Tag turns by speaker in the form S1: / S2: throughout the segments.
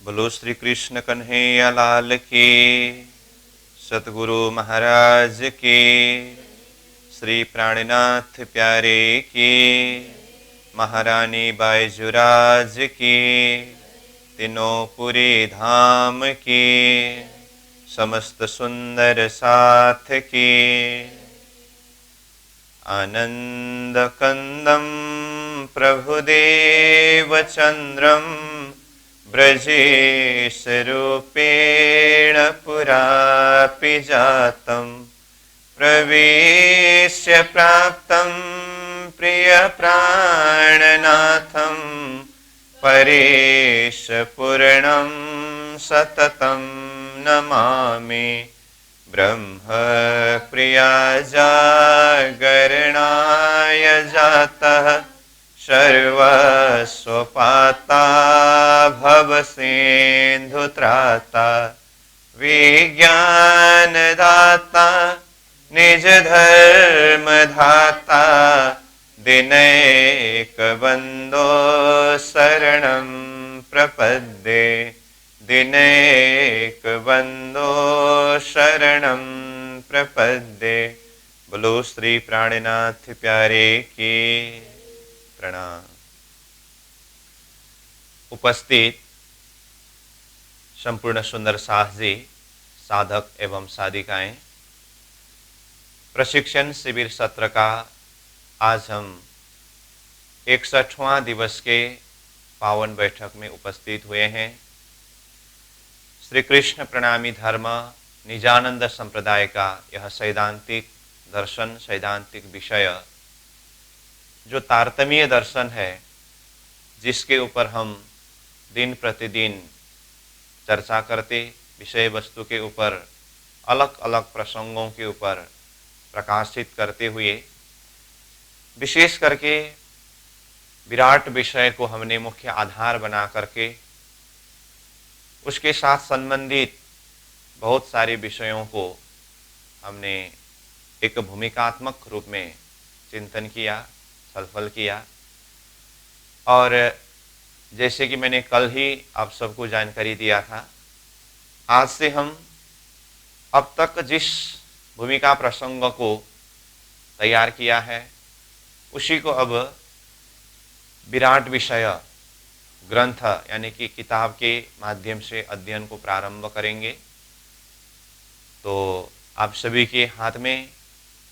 S1: बोलो श्री कृष्ण कन्हैया लाल की, सतगुरु महाराज की, श्री प्राणनाथ प्यारे की, महारानी बाईजुराज की, तीनों पुरी धाम की, समस्त सुंदर साथ की। आनंद कंदम प्रभुदेव चंद्रम ब्रजेश रूपेण पुरापि जातं प्रवेश्य प्राप्तं प्रियप्राणनाथं परेश पूर्णं सततं नमामि। ब्रह्म प्रिया जागरणाय जातः सर्वस्वपाता भवसिन्धुत्राता विज्ञानदाता निजधर्मधाता दिनैकबन्धो शरणं प्रपद्ये दिनैकबन्धो शरणं प्रपद्ये। बोलो श्री प्राणनाथ प्यारे की। प्रणाम। उपस्थित संपूर्ण सुंदर साहसी साधक एवं साधिकाएं, प्रशिक्षण शिविर सत्र का आज हम 61वां दिवस के पावन बैठक में उपस्थित हुए हैं। श्री कृष्ण प्रणामी धर्म निजानंद संप्रदाय का यह सैद्धांतिक दर्शन, सैद्धांतिक विषय जो तारतम्य दर्शन है, जिसके ऊपर हम दिन प्रतिदिन चर्चा करते, विषय वस्तु के ऊपर अलग अलग प्रसंगों के ऊपर प्रकाशित करते हुए विशेष करके विराट विषय को हमने मुख्य आधार बना करके उसके साथ संबंधित बहुत सारे विषयों को हमने एक भूमिकात्मक रूप में चिंतन किया, छलफल किया। और जैसे कि मैंने कल ही आप सबको जानकारी दिया था, आज से हम अब तक जिस भूमिका प्रसंग को तैयार किया है उसी को अब विराट विषय ग्रंथ यानी कि किताब के माध्यम से अध्ययन को प्रारंभ करेंगे। तो आप सभी के हाथ में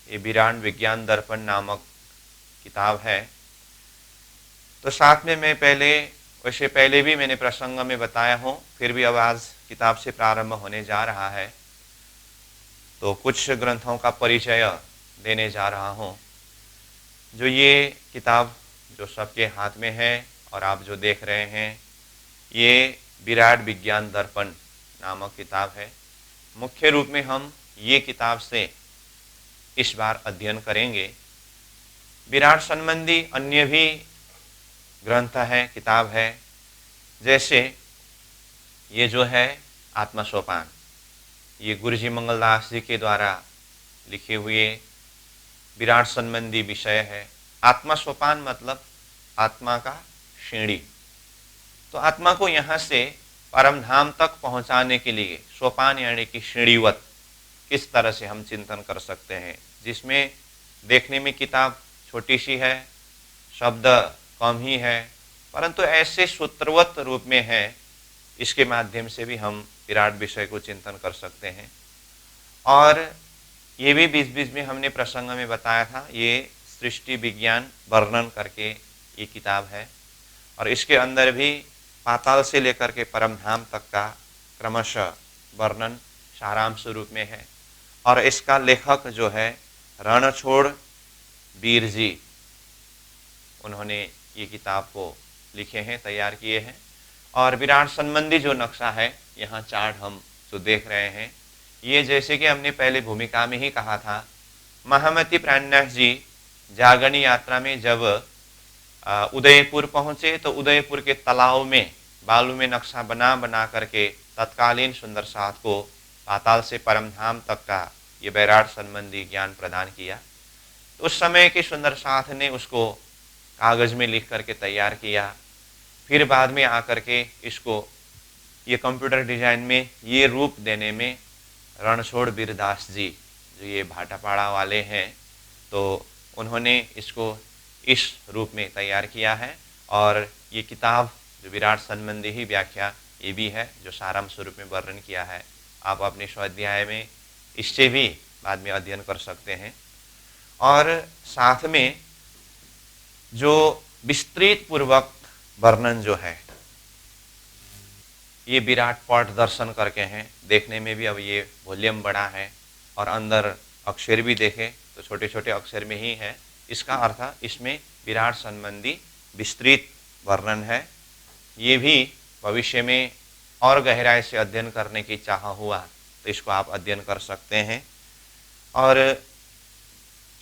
S1: ये विराट विज्ञान दर्पण नामक किताब है। तो साथ में मैं वैसे पहले भी मैंने प्रसंग में बताया हूँ, फिर भी अब आज किताब से प्रारंभ होने जा रहा है तो कुछ ग्रंथों का परिचय देने जा रहा हूँ। जो ये किताब जो सबके हाथ में है और आप जो देख रहे हैं, ये विराट विज्ञान दर्पण नामक किताब है। मुख्य रूप में हम ये किताब से इस बार अध्ययन करेंगे। विराट संबंधी अन्य भी ग्रंथ है, किताब है, जैसे ये जो है आत्मसोपान, ये गुरुजी मंगलदास जी के द्वारा लिखे हुए विराट संबंधी विषय है। आत्मसोपान मतलब आत्मा का सीढ़ी। तो आत्मा को यहाँ से परम धाम तक पहुँचाने के लिए सोपान यानी कि सीढ़ीवत किस तरह से हम चिंतन कर सकते हैं, जिसमें देखने में किताब छोटी सी है, शब्द कम ही है, परंतु ऐसे सूत्रवत रूप में है, इसके माध्यम से भी हम विराट विषय को चिंतन कर सकते हैं। और ये भी बीच बीच में हमने प्रसंग में बताया था, ये सृष्टि विज्ञान वर्णन करके ये किताब है और इसके अंदर भी पाताल से लेकर के परम धाम तक का क्रमशः वर्णन सारांश रूप में है। और इसका लेखक जो है रणछोड़ वीर जी, उन्होंने ये किताब को लिखे हैं, तैयार किए हैं। और विराट संबंधी जो नक्शा है, यहाँ चार्ट हम जो देख रहे हैं, ये जैसे कि हमने पहले भूमिका में ही कहा था, महामती प्राणनाथ जी जागरणी यात्रा में जब उदयपुर पहुँचे तो उदयपुर के तालाब में बालू में नक्शा बना करके तत्कालीन सुंदर साथ को पाताल से परमधाम तक का ये विराट संबंधी ज्ञान प्रदान किया। तो उस समय के सुंदर साथ ने उसको कागज में लिख करके तैयार किया। फिर बाद में आकर के इसको ये कंप्यूटर डिजाइन में ये रूप देने में रणछोड़ बीरदास जी, जो ये भाटापाड़ा वाले हैं, तो उन्होंने इसको इस रूप में तैयार किया है। और ये किताब जो विराट संबंधी ही व्याख्या ये भी है, जो सारांश रूप में वर्णन किया है। आप अपने स्वाध्याय में इससे भी बाद में अध्ययन कर सकते हैं। और साथ में जो विस्तृत पूर्वक वर्णन जो है, ये विराट पट दर्शन करके हैं। देखने में भी अब ये वॉल्यूम बड़ा है और अंदर अक्षर भी देखें तो छोटे छोटे अक्षर में ही है। इसका अर्थ इसमें विराट संबंधी विस्तृत वर्णन है। ये भी भविष्य में और गहराई से अध्ययन करने की चाह हुआ तो इसको आप अध्ययन कर सकते हैं। और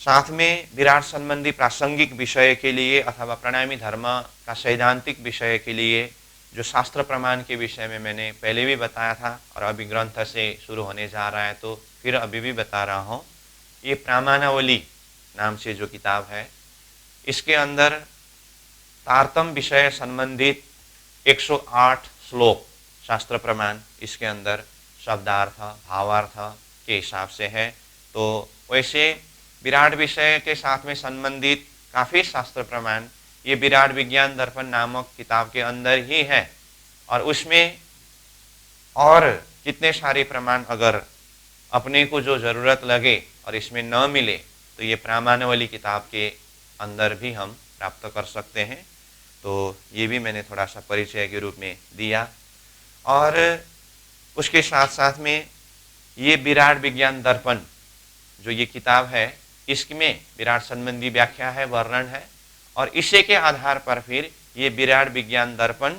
S1: साथ में विराट संबंधी प्रासंगिक विषय के लिए अथवा प्रणामी धर्म का सैद्धांतिक विषय के लिए जो शास्त्र प्रमाण के विषय में मैंने पहले भी बताया था और अभी ग्रंथ से शुरू होने जा रहा है तो फिर अभी भी बता रहा हूँ। ये प्रामाणावली नाम से जो किताब है, इसके अंदर तारतम्य विषय संबंधित 108 श्लोक शास्त्र प्रमाण इसके अंदर शब्दार्थ भावार्थ के हिसाब से है। तो वैसे विराट विषय के साथ में संबंधित काफ़ी शास्त्र प्रमाण ये विराट विज्ञान दर्पण नामक किताब के अंदर ही है। और उसमें और कितने सारे प्रमाण अगर अपने को जो ज़रूरत लगे और इसमें न मिले तो ये प्रामाणावली किताब के अंदर भी हम प्राप्त कर सकते हैं। तो ये भी मैंने थोड़ा सा परिचय के रूप में दिया। और उसके साथ साथ में ये विराट विज्ञान दर्पण जो ये किताब है, इसमें विराट संबंधी व्याख्या है, वर्णन है। और इसी के आधार पर फिर ये विराट विज्ञान दर्पण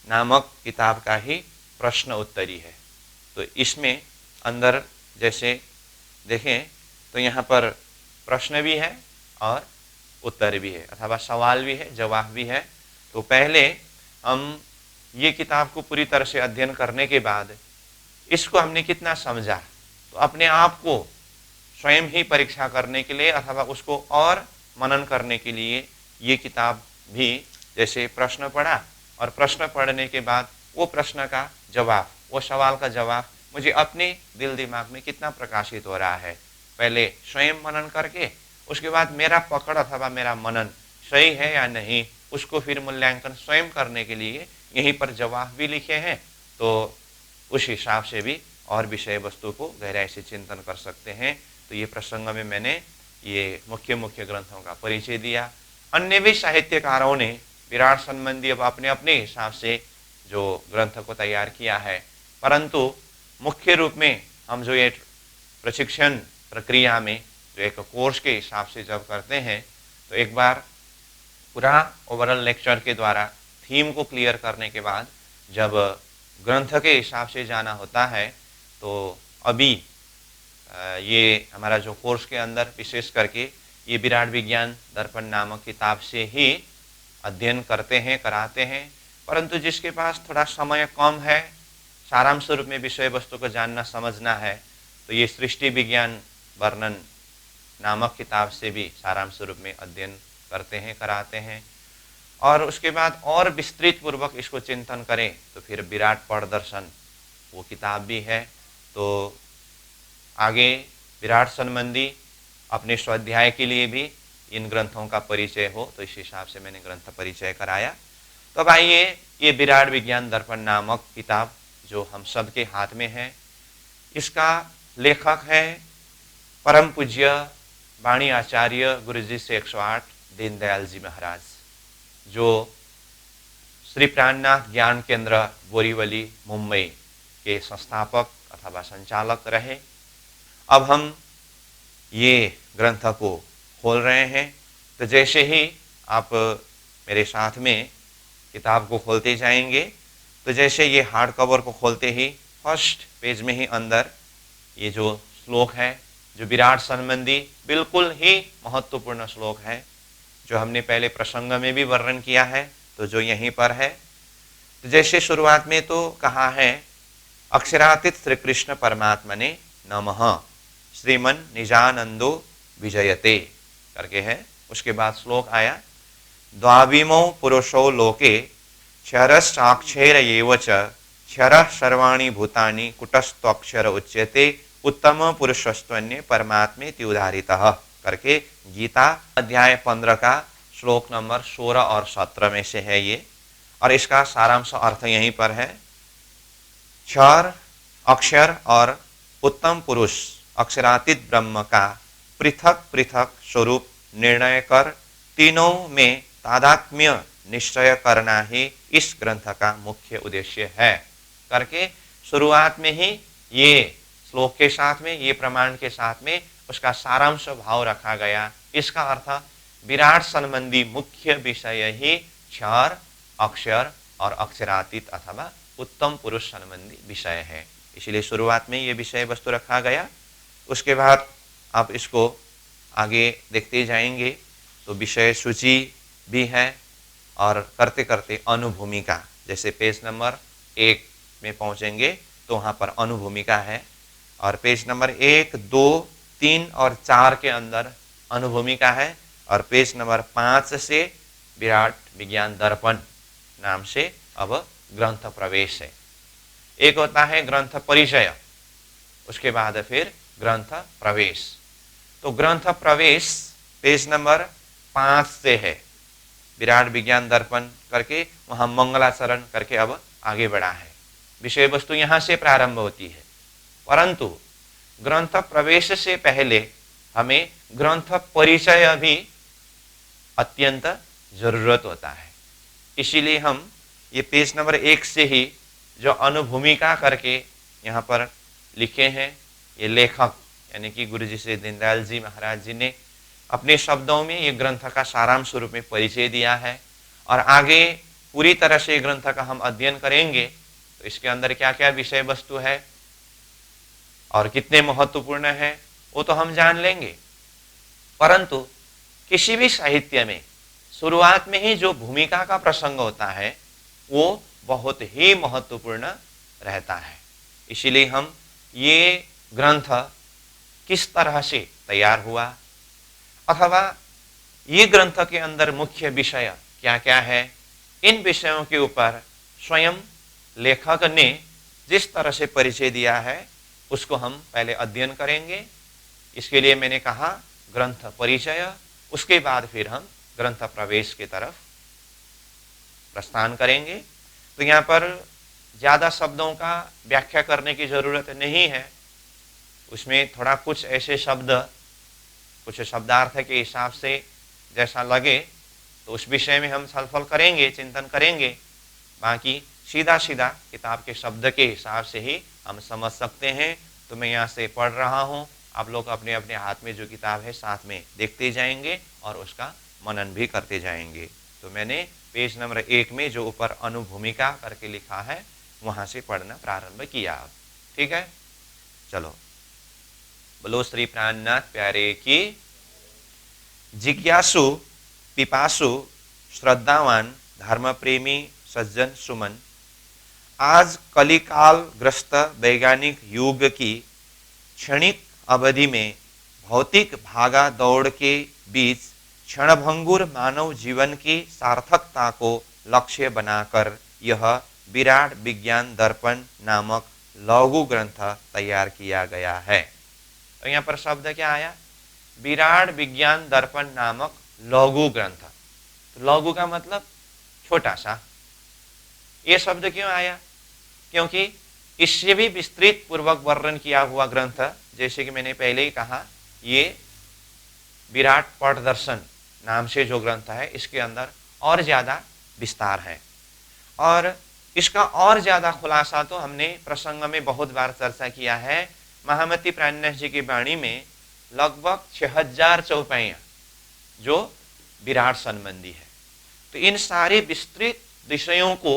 S1: नामक किताब का ही प्रश्न उत्तरी है। तो इसमें अंदर जैसे देखें तो यहाँ पर प्रश्न भी है और उत्तर भी है, अथवा सवाल भी है, जवाब भी है। तो पहले हम ये किताब को पूरी तरह से अध्ययन करने के बाद इसको हमने कितना समझा, तो अपने आप को स्वयं ही परीक्षा करने के लिए अथवा उसको और मनन करने के लिए ये किताब भी जैसे प्रश्न पढ़ा और प्रश्न पढ़ने के बाद वो प्रश्न का जवाब, वो सवाल का जवाब मुझे अपने दिल दिमाग में कितना प्रकाशित हो रहा है, पहले स्वयं मनन करके उसके बाद मेरा पकड़ अथवा मेरा मनन सही है या नहीं, उसको फिर मूल्यांकन स्वयं करने के लिए यहीं पर जवाब भी लिखे हैं। तो उस हिसाब से भी और विषय वस्तु को गहराई से चिंतन कर सकते हैं। तो ये प्रसंग में मैंने ये मुख्य मुख्य ग्रंथों का परिचय दिया। अन्य भी साहित्यकारों ने विराट संबंधी अब अपने अपने हिसाब से जो ग्रंथ को तैयार किया है, परंतु मुख्य रूप में हम जो ये प्रशिक्षण प्रक्रिया में जो एक कोर्स के हिसाब से जब करते हैं तो एक बार पूरा ओवरऑल लेक्चर के द्वारा थीम को क्लियर करने के बाद जब ग्रंथ के हिसाब से जाना होता है, तो अभी ये हमारा जो कोर्स के अंदर विशेष करके ये विराट विज्ञान दर्पण नामक किताब से ही अध्ययन करते हैं, कराते हैं। परंतु जिसके पास थोड़ा समय कम है, सारांश रूप में विषय वस्तु को जानना समझना है, तो ये सृष्टि विज्ञान वर्णन नामक किताब से भी सारांश रूप में अध्ययन करते हैं, कराते हैं। और उसके बाद और विस्तृत पूर्वक इसको चिंतन करें तो फिर विराट पट दर्शन वो किताब भी है। तो आगे विराट संबंधी अपने स्वाध्याय के लिए भी इन ग्रंथों का परिचय हो, तो इस हिसाब से मैंने ग्रंथ परिचय कराया। तो अब आइए ये विराट विज्ञान दर्पण नामक किताब जो हम सब के हाथ में है, इसका लेखक है परम पूज्य वाणी आचार्य गुरुजी से 108 दीनदयाल जी महाराज, जो श्री प्राणनाथ ज्ञान केंद्र बोरीवली मुंबई के संस्थापक अथवा संचालक रहे। अब हम ये ग्रंथ को खोल रहे हैं, तो जैसे ही आप मेरे साथ में किताब को खोलते जाएंगे, तो जैसे ये हार्ड कवर को खोलते ही फर्स्ट पेज में ही अंदर ये जो श्लोक है, जो विराट संबंधी बिल्कुल ही महत्वपूर्ण श्लोक है, जो हमने पहले प्रसंग में भी वर्णन किया है, तो जो यहीं पर है। तो जैसे शुरुआत में तो कहा है, अक्षरातीत श्री कृष्ण परमात्मने नमः श्रीमन निजानंदो विजयते करके है। उसके बाद श्लोक आया, द्वाविमो पुरुषो लोके क्षरश्चाक्षर एव च क्षरः सर्वाणि भूतानि कुटस्थोऽक्षर उच्यते उत्तम पुरुषस्त्वन्य परमात्मेति उदाहरितः करके गीता अध्याय 15 का श्लोक नंबर 16 और 17 में से है ये। और इसका सारांश अर्थ यहीं पर है। क्षर, अक्षर और उत्तम पुरुष अक्षरातीत ब्रह्म का पृथक पृथक स्वरूप निर्णय कर तीनों में तादात्म्य निश्चय करना ही इस ग्रंथ का मुख्य उद्देश्य है करके शुरुआत में ही ये श्लोक के साथ में, ये प्रमाण के साथ में उसका सारांश भाव रखा गया। इसका अर्थ विराट संबंधी मुख्य विषय ही क्षर, अक्षर और अक्षरातीत अथवा उत्तम पुरुष संबंधी विषय है, इसलिए शुरुआत में ये विषय वस्तु रखा गया। उसके बाद आप इसको आगे देखते जाएंगे तो विषय सूची भी है और करते करते अनुभूमिका, जैसे पेज नंबर 1 में पहुंचेंगे तो वहां पर अनुभूमिका है और पेज नंबर 1, 2, 3 और 4 के अंदर अनुभूमिका है और पेज नंबर 5 से विराट विज्ञान दर्पण नाम से अब ग्रंथ प्रवेश है। एक होता है ग्रंथ परिचय, उसके बाद फिर ग्रंथ प्रवेश। तो ग्रंथ प्रवेश पेज नंबर 5 से है, विराट विज्ञान दर्पण करके वहां मंगलाचरण करके अब आगे बढ़ा है। विषय वस्तु यहां से प्रारंभ होती है, परंतु ग्रंथ प्रवेश से पहले हमें ग्रंथ परिचय भी अत्यंत जरूरत होता है। इसीलिए हम ये पेज नंबर 1 से ही जो अनुभूमिका करके यहाँ पर लिखे हैं, ये लेखक यानी कि गुरु जी श्री दीनदयाल जी महाराज जी ने अपने शब्दों में ये ग्रंथ का सारांश रूप में परिचय दिया है। और आगे पूरी तरह से ग्रंथ का हम अध्ययन करेंगे तो इसके अंदर क्या क्या विषय वस्तु है और कितने महत्वपूर्ण है वो तो हम जान लेंगे, परंतु किसी भी साहित्य में शुरुआत में ही जो भूमिका का प्रसंग होता है वो बहुत ही महत्वपूर्ण रहता है। इसीलिए हम ये ग्रंथ किस तरह से तैयार हुआ अथवा ये ग्रंथ के अंदर मुख्य विषय क्या क्या है, इन विषयों के ऊपर स्वयं लेखक ने जिस तरह से परिचय दिया है उसको हम पहले अध्ययन करेंगे। इसके लिए मैंने कहा ग्रंथ परिचय, उसके बाद फिर हम ग्रंथ प्रवेश की तरफ प्रस्थान करेंगे। तो यहाँ पर ज़्यादा शब्दों का व्याख्या करने की जरूरत नहीं है, उसमें थोड़ा कुछ ऐसे शब्द, कुछ शब्दार्थ के हिसाब से जैसा लगे तो उस विषय में हम छलफल करेंगे, चिंतन करेंगे। बाकी सीधा सीधा किताब के शब्द के हिसाब से ही हम समझ सकते हैं। तो मैं यहाँ से पढ़ रहा हूँ, आप लोग अपने अपने हाथ में जो किताब है साथ में देखते जाएंगे और उसका मनन भी करते जाएंगे। तो मैंने पेज नंबर 1 में जो ऊपर अनुभूमिका करके लिखा है वहाँ से पढ़ना प्रारंभ किया। ठीक है, चलो बोलो श्री प्राणनाथ प्यारे की। जिज्ञासु पिपासु श्रद्धावान धर्म प्रेमी सज्जन सुमन, आज कलिकाल ग्रस्त वैज्ञानिक युग की क्षणिक अवधि में भौतिक भागा दौड़ के बीच क्षणभंगुर मानव जीवन की सार्थकता को लक्ष्य बनाकर यह विराट विज्ञान दर्पण नामक लघु ग्रंथ तैयार किया गया है। तो यहाँ पर शब्द क्या आया, विराट विज्ञान दर्पण नामक लघु ग्रंथ। तो लघु का मतलब छोटा सा। ये शब्द क्यों आया, क्योंकि इससे भी विस्तृत पूर्वक वर्णन किया हुआ ग्रंथ, जैसे कि मैंने पहले ही कहा, ये विराट पट दर्शन नाम से जो ग्रंथ है इसके अंदर और ज्यादा विस्तार है और इसका और ज्यादा खुलासा तो हमने प्रसंग में बहुत बार चर्चा किया है। महामती प्राणनाथ जी की वाणी में लगभग 6000 चौपाइयां जो विराट संबंधी है। तो इन सारे विस्तृत विषयों को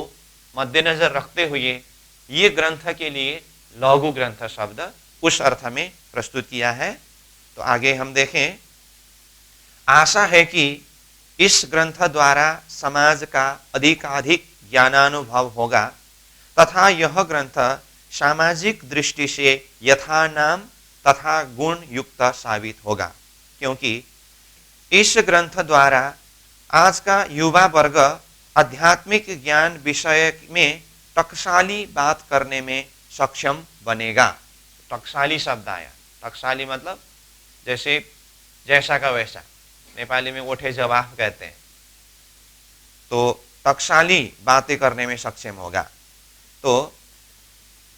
S1: मद्देनजर रखते हुए ये ग्रंथ के लिए लघु ग्रंथ शब्द उस अर्थ में प्रस्तुत किया है। तो आगे हम देखें, आशा है कि इस ग्रंथ द्वारा समाज का अधिकाधिक ज्ञानानुभव होगा तथा यह ग्रंथ सामाजिक दृष्टि से यथानाम तथा गुण युक्त साबित होगा, क्योंकि इस ग्रंथ द्वारा आज का युवा वर्ग आध्यात्मिक ज्ञान विषय में टकसाली बात करने में सक्षम बनेगा। टकसाली शब्द आया। टकसाली मतलब जैसे जैसा का वैसा, नेपाली में ओठे जवाब कहते हैं। तो टकसाली बातें करने में सक्षम होगा। तो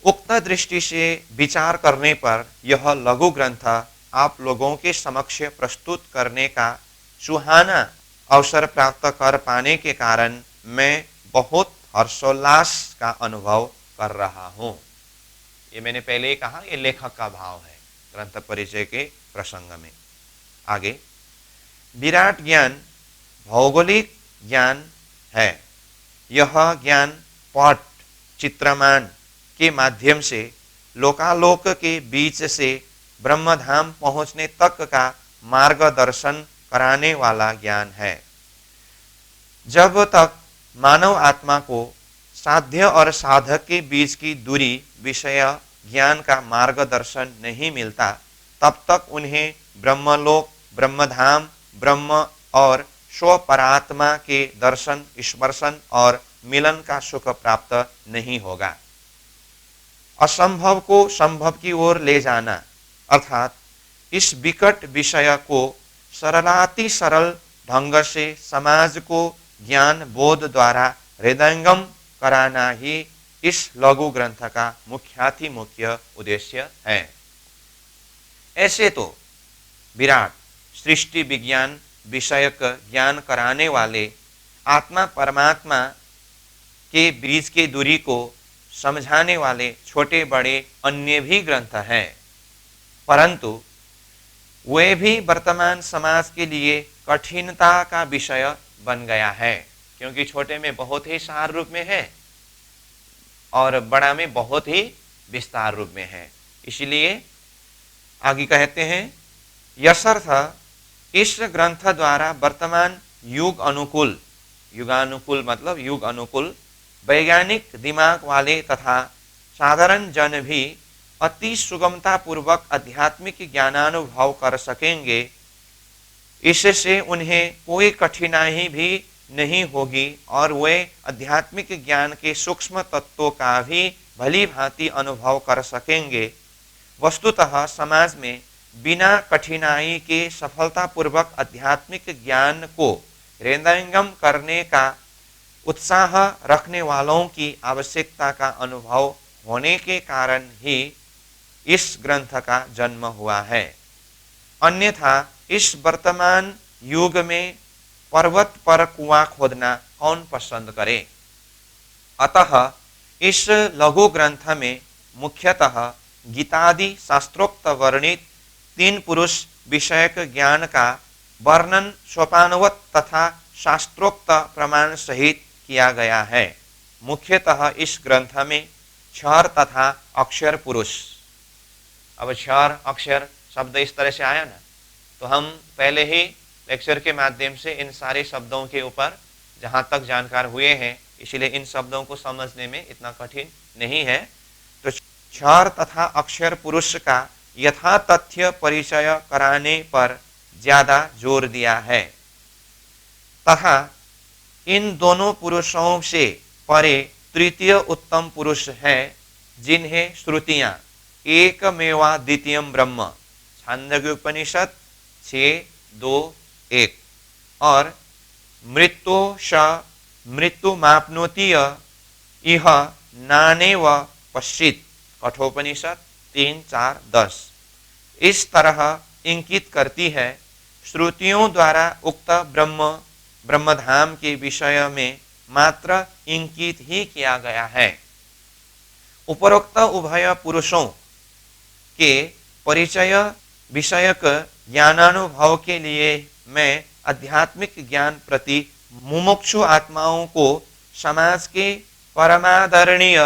S1: उक्त दृष्टि से विचार करने पर यह लघु ग्रंथ आप लोगों के समक्ष प्रस्तुत करने का सुहाना अवसर प्राप्त कर पाने के कारण मैं बहुत हर्षोल्लास का अनुभव कर रहा हूँ। ये मैंने पहले ही कहा, ये लेखक का भाव है ग्रंथ परिचय के प्रसंग में। आगे, विराट ज्ञान भौगोलिक ज्ञान है। यह ज्ञान पट चित्रमान के माध्यम से लोकालोक के बीच से ब्रह्मधाम पहुंचने तक का मार्गदर्शन कराने वाला ज्ञान है। जब तक मानव आत्मा को साध्य और साधक के बीच की दूरी विषय ज्ञान का मार्गदर्शन नहीं मिलता, तब तक उन्हें ब्रह्मलोक, ब्रह्मधाम, ब्रह्म और स्वपरात्मा के दर्शन, स्पर्शन और मिलन का सुख प्राप्त नहीं होगा। असंभव को संभव की ओर ले जाना अर्थात इस विकट विषय को सरलाति सरल ढंग से समाज को ज्ञान बोध द्वारा हृदयंगम कराना ही इस लघु ग्रंथ का मुख्याति मुख्य उद्देश्य है। ऐसे तो विराट सृष्टि विज्ञान विषयक ज्ञान कराने वाले आत्मा परमात्मा के बीच की दूरी को समझाने वाले छोटे बड़े अन्य भी ग्रंथ हैं, परंतु वे भी वर्तमान समाज के लिए कठिनता का विषय बन गया है, क्योंकि छोटे में बहुत ही सार रूप में है और बड़ा में बहुत ही विस्तार रूप में है। इसलिए आगे कहते हैं, यसर्थ इस ग्रंथ द्वारा वर्तमान युग अनुकूल, युगानुकूल मतलब युग अनुकूल वैज्ञानिक दिमाग वाले तथा साधारण जन भी अति सुगमता पूर्वक आध्यात्मिक ज्ञानानुभव कर सकेंगे। इससे उन्हें कोई कठिनाई भी नहीं होगी और वे आध्यात्मिक ज्ञान के सूक्ष्म तत्वों का भी भली भांति अनुभव कर सकेंगे। वस्तुतः समाज में बिना कठिनाई के सफलतापूर्वक आध्यात्मिक ज्ञान को हृदयंगम करने का उत्साह रखने वालों की आवश्यकता का अनुभव होने के कारण ही इस ग्रंथ का जन्म हुआ है। अन्यथा इस वर्तमान युग में पर्वत पर कुआं खोदना कौन पसंद करे। अतः इस लघु ग्रंथ में मुख्यतः गीतादि शास्त्रोक्त वर्णित 3 पुरुष विषयक ज्ञान का वर्णन सोपानवत तथा शास्त्रोक्त प्रमाण सहित किया गया है। मुख्यतः इस ग्रंथ में क्षर तथा अक्षर पुरुष। अब क्षर अक्षर शब्द इस तरह से आया ना, तो हम पहले ही लेक्चर के माध्यम से इन सारे शब्दों के ऊपर जहां तक जानकार हुए हैं, इसलिए इन शब्दों को समझने में इतना कठिन नहीं है। तो क्षर तथा अक्षर पुरुष का यथा तथ्य परिचय कराने पर ज्यादा जोर दिया है तथा इन दोनों पुरुषों से परे तृतीय उत्तम पुरुष है, जिन्हें श्रुतियां एकमेवा द्वितीयम ब्रह्म छांदोग्य उपनिषद 6:2-1 और मृत्यु मापनोति इह नानेव पश्चित कठोपनिषद 3:4-10 इस तरह इंकित करती है। श्रुतियों द्वारा उक्त ब्रह्मधाम के विषय में मात्र इंकित ही किया गया है। उपरोक्त उभय पुरुषों के परिचय विषयक ज्ञानानुभव के लिए मैं आध्यात्मिक ज्ञान प्रति मुमुक्षु आत्माओं को समाज के परमादरणीय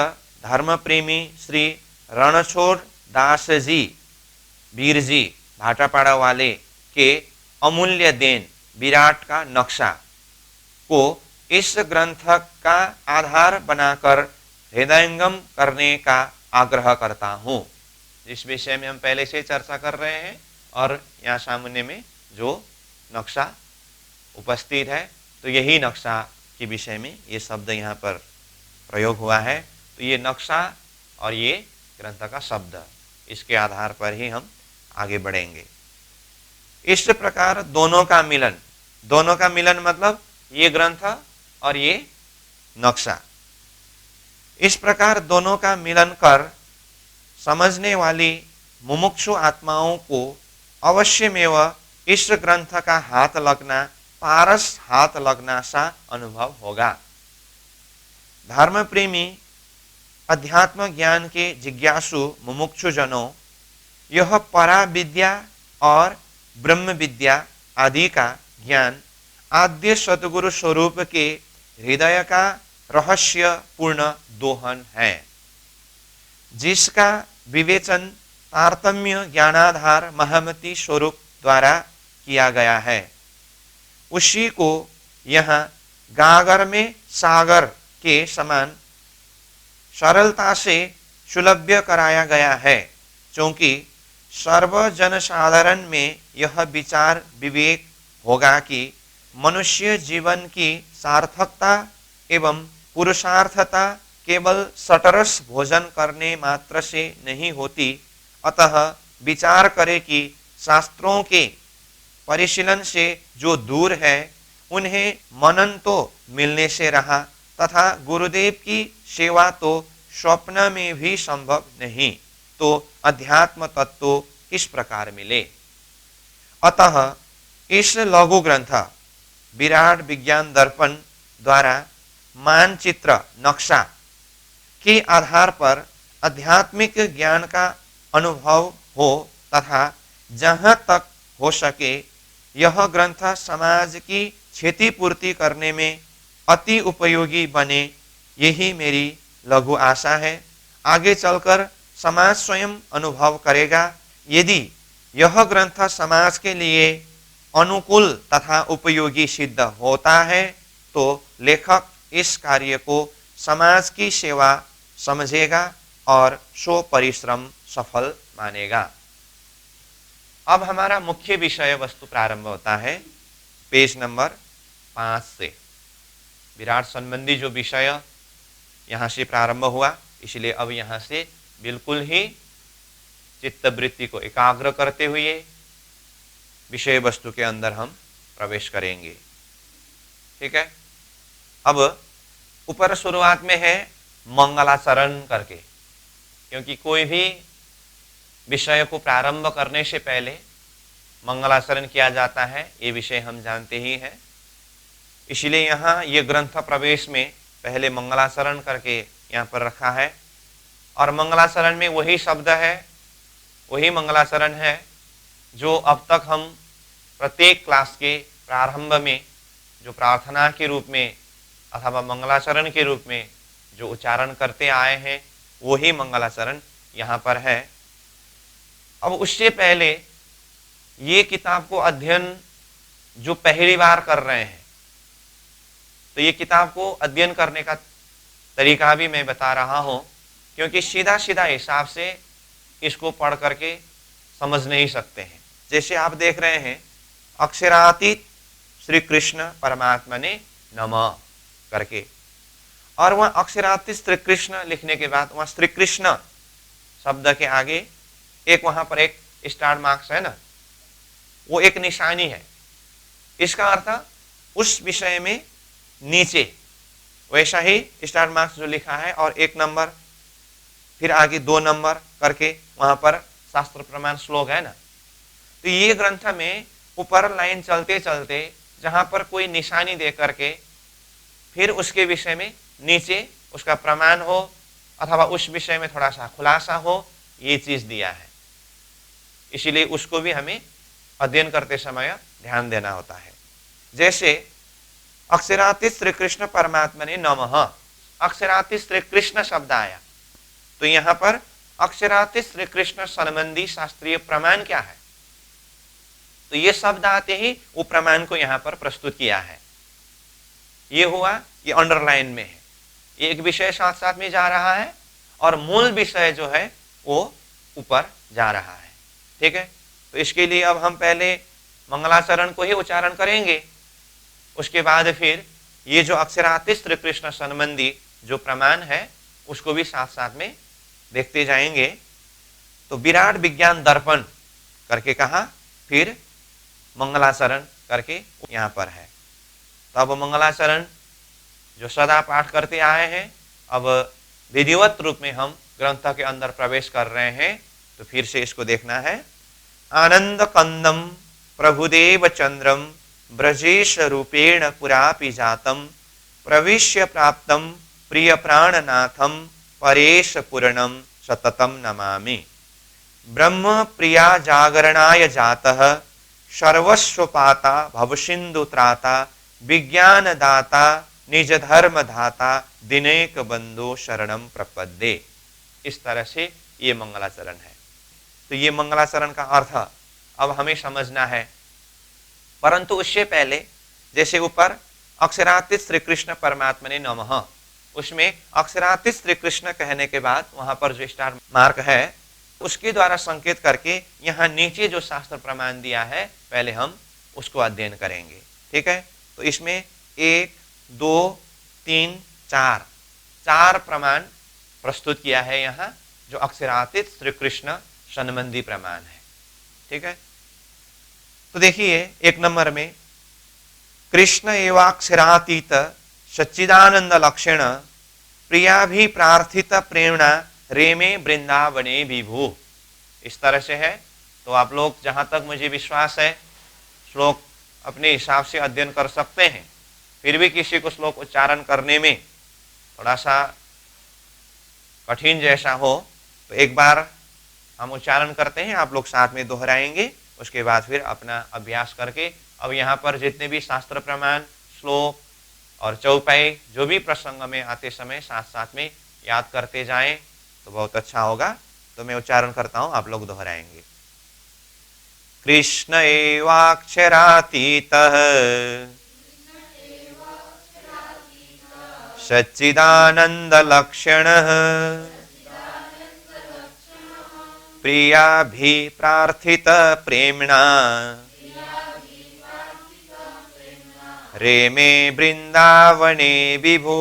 S1: धर्मप्रेमी श्री रणछोड़ दास जी वीर जी भाटापाड़ा वाले के अमूल्य देन विराट का नक्शा को इस ग्रंथ का आधार बनाकर हृदयंगम करने का आग्रह करता हूँ। इस विषय में हम पहले से चर्चा कर रहे हैं और यहाँ सामने में जो नक्शा उपस्थित है, तो यही नक्शा के विषय में ये शब्द यहाँ पर प्रयोग हुआ है। तो ये नक्शा और ये ग्रंथ का शब्द, इसके आधार पर ही हम आगे बढ़ेंगे। इस प्रकार दोनों का मिलन मतलब ये ग्रंथ और ये नक्शा, इस प्रकार दोनों का मिलन कर समझने वाली मुमुक्षु आत्माओं को अवश्यमेव इस ग्रंथ का हाथ लगना, पारस हाथ लगना सा अनुभव होगा। धर्म प्रेमी अध्यात्म ज्ञान के जिज्ञासु मुमुक्षु जनों यह परा विद्या और ब्रह्म विद्या आदि का ज्ञान आद्य सतगुरु स्वरूप के हृदय का रहस्य पूर्ण दोहन है, जिसका विवेचन तारतम्य ज्ञानाधार महमति स्वरूप द्वारा किया गया है। उसी को यहाँ गागर में सागर के समान सरलता से सुलभ्य कराया गया है, क्योंकि सर्व जनसाधारण में यह विचार विवेक होगा कि मनुष्य जीवन की सार्थकता एवं पुरुषार्थता केवल सटरस भोजन करने मात्र से नहीं होती, अतः विचार करे कि शास्त्रों के परिशीलन से जो दूर है उन्हें मनन तो मिलने से रहा, तथा गुरुदेव की सेवा तो स्वप्न में भी संभव नहीं, तो अध्यात्म तत्व किस प्रकार मिले। अतः इस लघु ग्रंथ विराट विज्ञान दर्पण द्वारा मानचित्र नक्शा के आधार पर आध्यात्मिक ज्ञान का अनुभव हो, तथा जहाँ तक हो सके यह ग्रंथ समाज की क्षतिपूर्ति करने में अति उपयोगी बने, यही मेरी लघु आशा है। आगे चलकर समाज स्वयं अनुभव करेगा। यदि यह ग्रंथ समाज के लिए अनुकूल तथा उपयोगी सिद्ध होता है तो लेखक इस कार्य को समाज की सेवा समझेगा और सो परिश्रम सफल मानेगा। अब हमारा मुख्य विषय वस्तु प्रारंभ होता है पेज नंबर 5 से। विराट संबंधी जो विषय यहाँ से प्रारंभ हुआ, इसलिए अब यहाँ से बिल्कुल ही चित्तवृत्ति को एकाग्र करते हुए विषय वस्तु के अंदर हम प्रवेश करेंगे। ठीक है। अब ऊपर शुरुआत में है मंगलाचरण करके, क्योंकि कोई भी विषय को प्रारंभ करने से पहले मंगलाचरण किया जाता है, ये विषय हम जानते ही हैं। इसलिए यहाँ ये ग्रंथ प्रवेश में पहले मंगलाचरण करके यहाँ पर रखा है, और मंगलाचरण में वही शब्द है, वही मंगलाचरण है जो अब तक हम प्रत्येक क्लास के प्रारंभ में जो प्रार्थना के रूप में अथवा मंगलाचरण के रूप में जो उच्चारण करते आए हैं, वही मंगलाचरण यहाँ पर है। अब उससे पहले ये किताब को अध्ययन जो पहली बार कर रहे हैं, तो ये किताब को अध्ययन करने का तरीका भी मैं बता रहा हूँ, क्योंकि सीधा सीधा हिसाब से इसको पढ़ करके समझ नहीं सकते हैं। जैसे आप देख रहे हैं अक्षरातीत श्री कृष्ण परमात्मा ने नमः करके, और वह अक्षरातीत श्री कृष्ण लिखने के बाद वह श्री कृष्ण शब्द के आगे एक वहां पर एक स्टार मार्क्स है ना, वो एक निशानी है। इसका अर्थ उस विषय में नीचे वैसा ही स्टार मार्क्स जो लिखा है और 1 नंबर फिर आगे 2 नंबर करके वहां पर शास्त्र प्रमाण श्लोक है ना। तो ये ग्रंथ में ऊपर लाइन चलते चलते जहां पर कोई निशानी दे करके फिर उसके विषय में नीचे उसका प्रमाण हो अथवा उस विषय में थोड़ा सा खुलासा हो, ये चीज दिया है। इसीलिए उसको भी हमें अध्ययन करते समय ध्यान देना होता है। जैसे अक्षरातीत श्री कृष्ण परमात्मा ने नमः, अक्षरातीत श्री कृष्ण शब्द आया, तो यहाँ पर अक्षरातीत श्री कृष्ण संबंधी शास्त्रीय प्रमाण क्या है, तो ये शब्द आते ही वो प्रमाण को यहाँ पर प्रस्तुत किया है। ये हुआ, ये अंडरलाइन में है, एक विषय साथ साथ में जा रहा है और मूल विषय जो है वो ऊपर जा रहा है। ठीक है। तो इसके लिए अब हम पहले मंगलाचरण को ही उच्चारण करेंगे, उसके बाद फिर ये जो अक्षरातीत श्री कृष्ण संबंधी जो प्रमाण है उसको भी साथ साथ में देखते जाएंगे। तो विराट विज्ञान दर्पण करके कहा, फिर मंगलाचरण करके यहाँ पर है। तो अब मंगलाचरण जो सदा पाठ करते आए हैं, अब विधिवत रूप में हम ग्रंथ के अंदर प्रवेश कर रहे हैं। तो फिर से इसको देखना है। आनंद कंदम प्रभुदेव चंद्रम ब्रजेश रूपेण पुरापि जातम प्रविश्य प्राप्तम प्रिय प्राणनाथम परेश पूर्णम सततम नमामि। ब्रह्म प्रिया जागरणाय जातः सर्वस्वपाता भवसिंधु त्राता विज्ञान दाता निज धर्म धाता दिनेक बंधु शरणम प्रपद्ये। इस तरह से ये मंगलाचरण है। तो ये मंगलाचरण का अर्थ अब हमें समझना है, परंतु उससे पहले जैसे ऊपर अक्षरातीत श्री कृष्ण परमात्मा ने नमः, उसमें अक्षरातीत श्री कृष्ण कहने के बाद वहां पर जो स्टार मार्क है उसके द्वारा संकेत करके यहाँ नीचे जो शास्त्र प्रमाण दिया है पहले हम उसको अध्ययन करेंगे। ठीक है, तो इसमें 1, 2, 3, 4 प्रमाण प्रस्तुत किया है यहाँ, जो अक्षरातीत श्री कृष्ण संबंधी प्रमाण है। ठीक है, तो देखिए 1 नंबर में कृष्ण एवाक्षरातीत सच्चिदानंद लक्षण प्रियाभि प्रार्थित प्रेरणा रेमे वृंदावने विभु। इस तरह से है। तो आप लोग जहां तक मुझे विश्वास है श्लोक अपने हिसाब से अध्ययन कर सकते हैं। फिर भी किसी को श्लोक उच्चारण करने में थोड़ा सा कठिन जैसा हो तो एक बार हम उच्चारण करते हैं, आप लोग साथ में दोहराएंगे, उसके बाद फिर अपना अभ्यास करके अब यहाँ पर जितने भी शास्त्र प्रमाण, श्लोक और चौपाई जो भी प्रसंग में आते समय साथ साथ में याद करते जाएं तो बहुत अच्छा होगा। तो मैं उच्चारण करता हूं, आप लोग दोहराएंगे। कृष्ण एवाक्षरातीतः सच्चिदानंद लक्षणः प्रियाभि प्रार्थित प्रेम्णा रेमे वृंदावने विभु।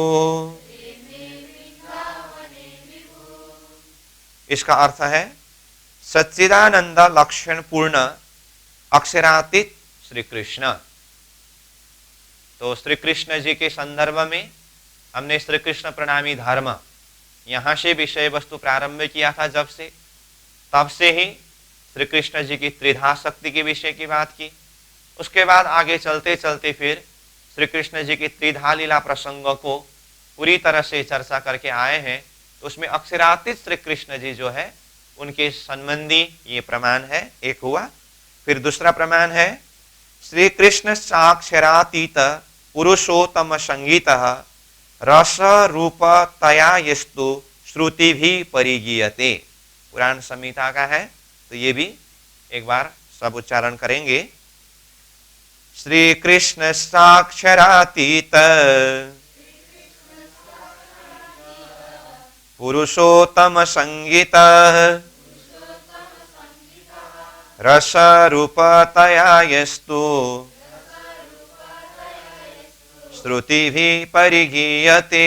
S1: इसका अर्थ है सच्चिदानंद लक्षण पूर्ण अक्षरातीत श्री कृष्ण। तो श्री कृष्ण जी के संदर्भ में हमने श्री कृष्ण प्रणामी धर्म यहां से विषय वस्तु प्रारंभ किया था, जब से तब से ही श्री कृष्ण जी की त्रिधा शक्ति के विषय की बात की। उसके बाद आगे चलते चलते फिर श्री कृष्ण जी की त्रिधा लीला प्रसंगों को पूरी तरह से चर्चा करके आए हैं। तो उसमें अक्षरातीत श्री कृष्ण जी जो है उनके संबंधी ये प्रमाण है, एक हुआ। फिर दूसरा प्रमाण है श्री कृष्ण साक्षरातीत पुरुषोत्तम संगीत रस रूप तया यस्तु श्रुति भी परिगीयते। पुराण संहिता का है, तो ये भी एक बार सब उच्चारण करेंगे। श्री कृष्ण साक्षरातीत पुरुषोत्तम संगीत रस रूपतया यस्तु श्रुति भी परिगीयते।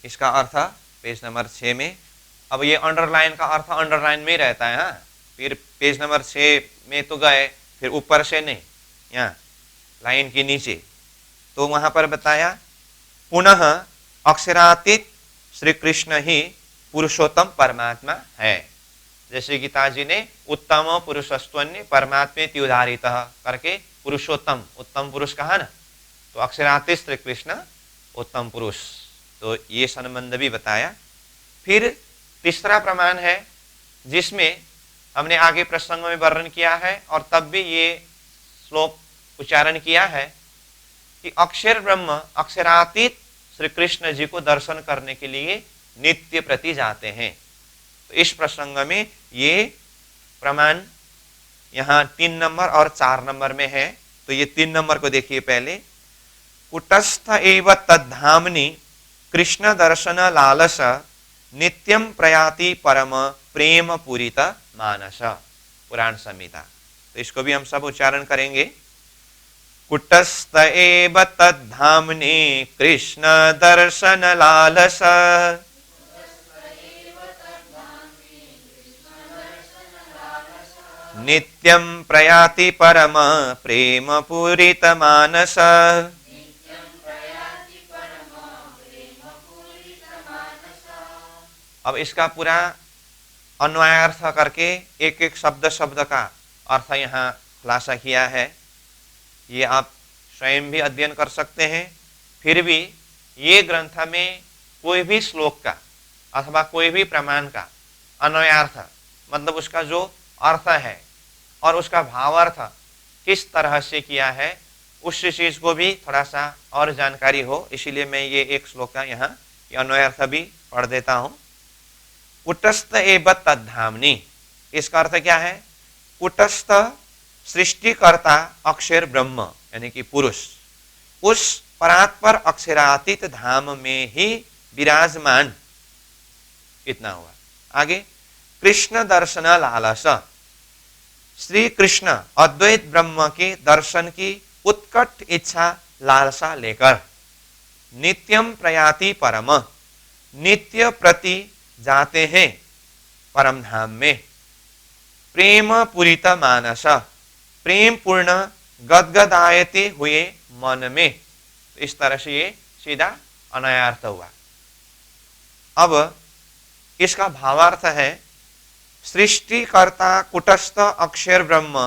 S1: इसका अर्थ पेज नंबर 6 में, अब ये अंडरलाइन का अर्थ अंडरलाइन में रहता है। हाँ, फिर पेज नंबर 6 में तो गए, फिर ऊपर से नहीं, यहाँ लाइन के नीचे। तो वहां पर बताया पुनः अक्षरातीत श्री कृष्ण ही पुरुषोत्तम परमात्मा है। जैसे गीता जी ने उत्तम पुरुषस्त्वन्य परमात्मे उदाहरित करके पुरुषोत्तम उत्तम पुरुष कहा ना, तो अक्षरातीत श्री कृष्ण उत्तम पुरुष, तो ये संबंध भी बताया। फिर तीसरा प्रमाण है जिसमें हमने आगे प्रसंग में वर्णन किया है और तब भी ये श्लोक उच्चारण किया है कि अक्षर ब्रह्म अक्षरातीत श्री कृष्ण जी को दर्शन करने के लिए नित्य प्रति जाते हैं। तो इस प्रसंग में ये प्रमाण यहाँ 3 नंबर और 4 नंबर में है। तो ये 3 नंबर को देखिए पहले। कुटस्थ एव तद्धामनि कृष्ण दर्शन लालस नित्यम प्रयाति परम प्रेम पूरित मानस। पुराण संहिता। तो इसको भी हम सब उच्चारण करेंगे। कुटस्थ एव तद्धाम्नि कृष्ण दर्शन लालस। नित्यं प्रयाति परम प्रेम पूरित मानस। अब इसका पूरा अन्वयार्थ करके एक एक शब्द शब्द का अर्थ यहाँ खुलासा किया है। ये आप स्वयं भी अध्ययन कर सकते हैं। फिर भी ये ग्रंथ में कोई भी श्लोक का अथवा कोई भी प्रमाण का अन्वयार्थ मतलब उसका जो अर्थ है और उसका भावार्थ किस तरह से किया है उस चीज को भी थोड़ा सा और जानकारी हो, इसीलिए मैं ये एक श्लोक का यहाँ अन्वयार्थ भी पढ़ देता हूँ। कुटस्थ एव तद्धाम्नि, इसका अर्थ क्या है? कुटस्थ सृष्टिकर्ता अक्षर ब्रह्म यानी कि पुरुष उस परात्पर अक्षरातीत धाम में ही विराजमान। इतना हुआ। आगे कृष्ण दर्शन लालस, श्री कृष्ण अद्वैत ब्रह्म के दर्शन की उत्कट इच्छा लालसा लेकर नित्यम प्रयाति परम, नित्य प्रति जाते हैं परम धाम में। प्रेम पूरित मानस, प्रेम पूर्ण गदगदायते हुए मन में। इस तरह से ये सीधा अन्वयार्थ हुआ। अब इसका भावार्थ है सृष्टिकर्ता कुटस्थ अक्षर ब्रह्म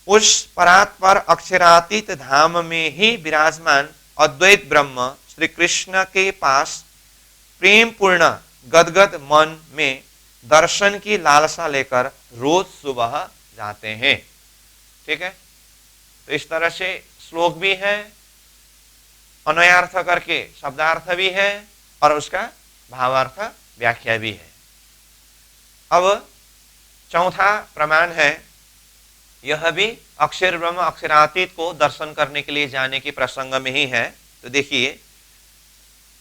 S1: उस परात्पर अक्षरातीत धाम में ही विराजमान अद्वैत ब्रह्म श्री कृष्ण के पास प्रेम पूर्ण गदगद मन में दर्शन की लालसा लेकर रोज सुबह जाते हैं। ठीक है, तो इस तरह से श्लोक भी है, अन्वयार्थ करके शब्दार्थ भी है और उसका भावार्थ व्याख्या भी है। अब चौथा प्रमाण है, यह भी अक्षर ब्रह्म अक्षरातीत को दर्शन करने के लिए जाने के प्रसंग में ही है। तो देखिए,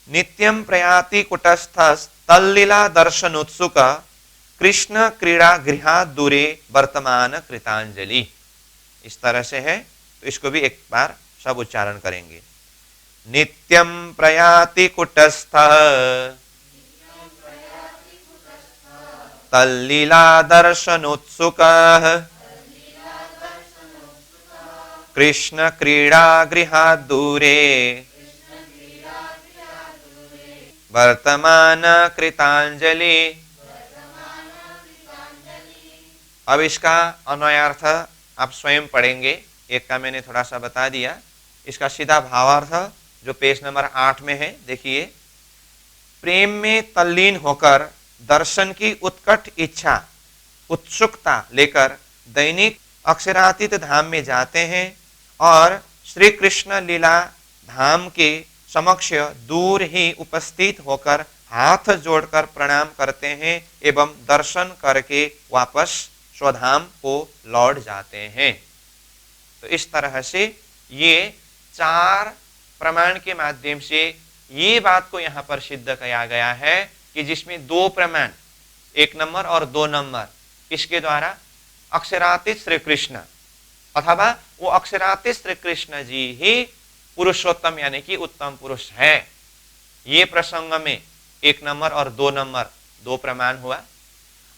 S1: नित्यम प्रयाति कुटस्थ तल्लीला दर्शन उत्सुक कृष्ण क्रीड़ा गृहात् दूरे वर्तमान कृतांजलि। इस तरह से है, तो इसको भी एक बार सब उच्चारण करेंगे। नित्यम प्रयाति कुटस्थ तल्लीला दर्शनोत्सुक कृष्ण क्रीड़ा गृहात् दूरे वर्तमान कृतांजलि। अब इसका अन्वयार्थ आप स्वयं पढ़ेंगे, एक का मैंने थोड़ा सा बता दिया। इसका सीधा भावार्थ जो पेज नंबर 8 में है, देखिए, प्रेम में तल्लीन होकर दर्शन की उत्कट इच्छा उत्सुकता लेकर दैनिक अक्षरातीत धाम में जाते हैं और श्री कृष्ण लीला धाम के समक्ष दूर ही उपस्थित होकर हाथ जोड़कर प्रणाम करते हैं एवं दर्शन करके वापस स्वधाम को लौट जाते हैं। तो इस तरह से ये चार प्रमाण के माध्यम से ये बात को यहाँ पर सिद्ध किया गया है कि जिसमें दो प्रमाण, 1 नंबर और 2 नंबर, इसके द्वारा अक्षरातीत श्री कृष्ण अथवा वो अक्षरातीत श्री कृष्ण जी ही पुरुषोत्तम यानी कि उत्तम पुरुष है। ये प्रसंग में 1 नंबर और 2 नंबर 2 प्रमाण हुआ,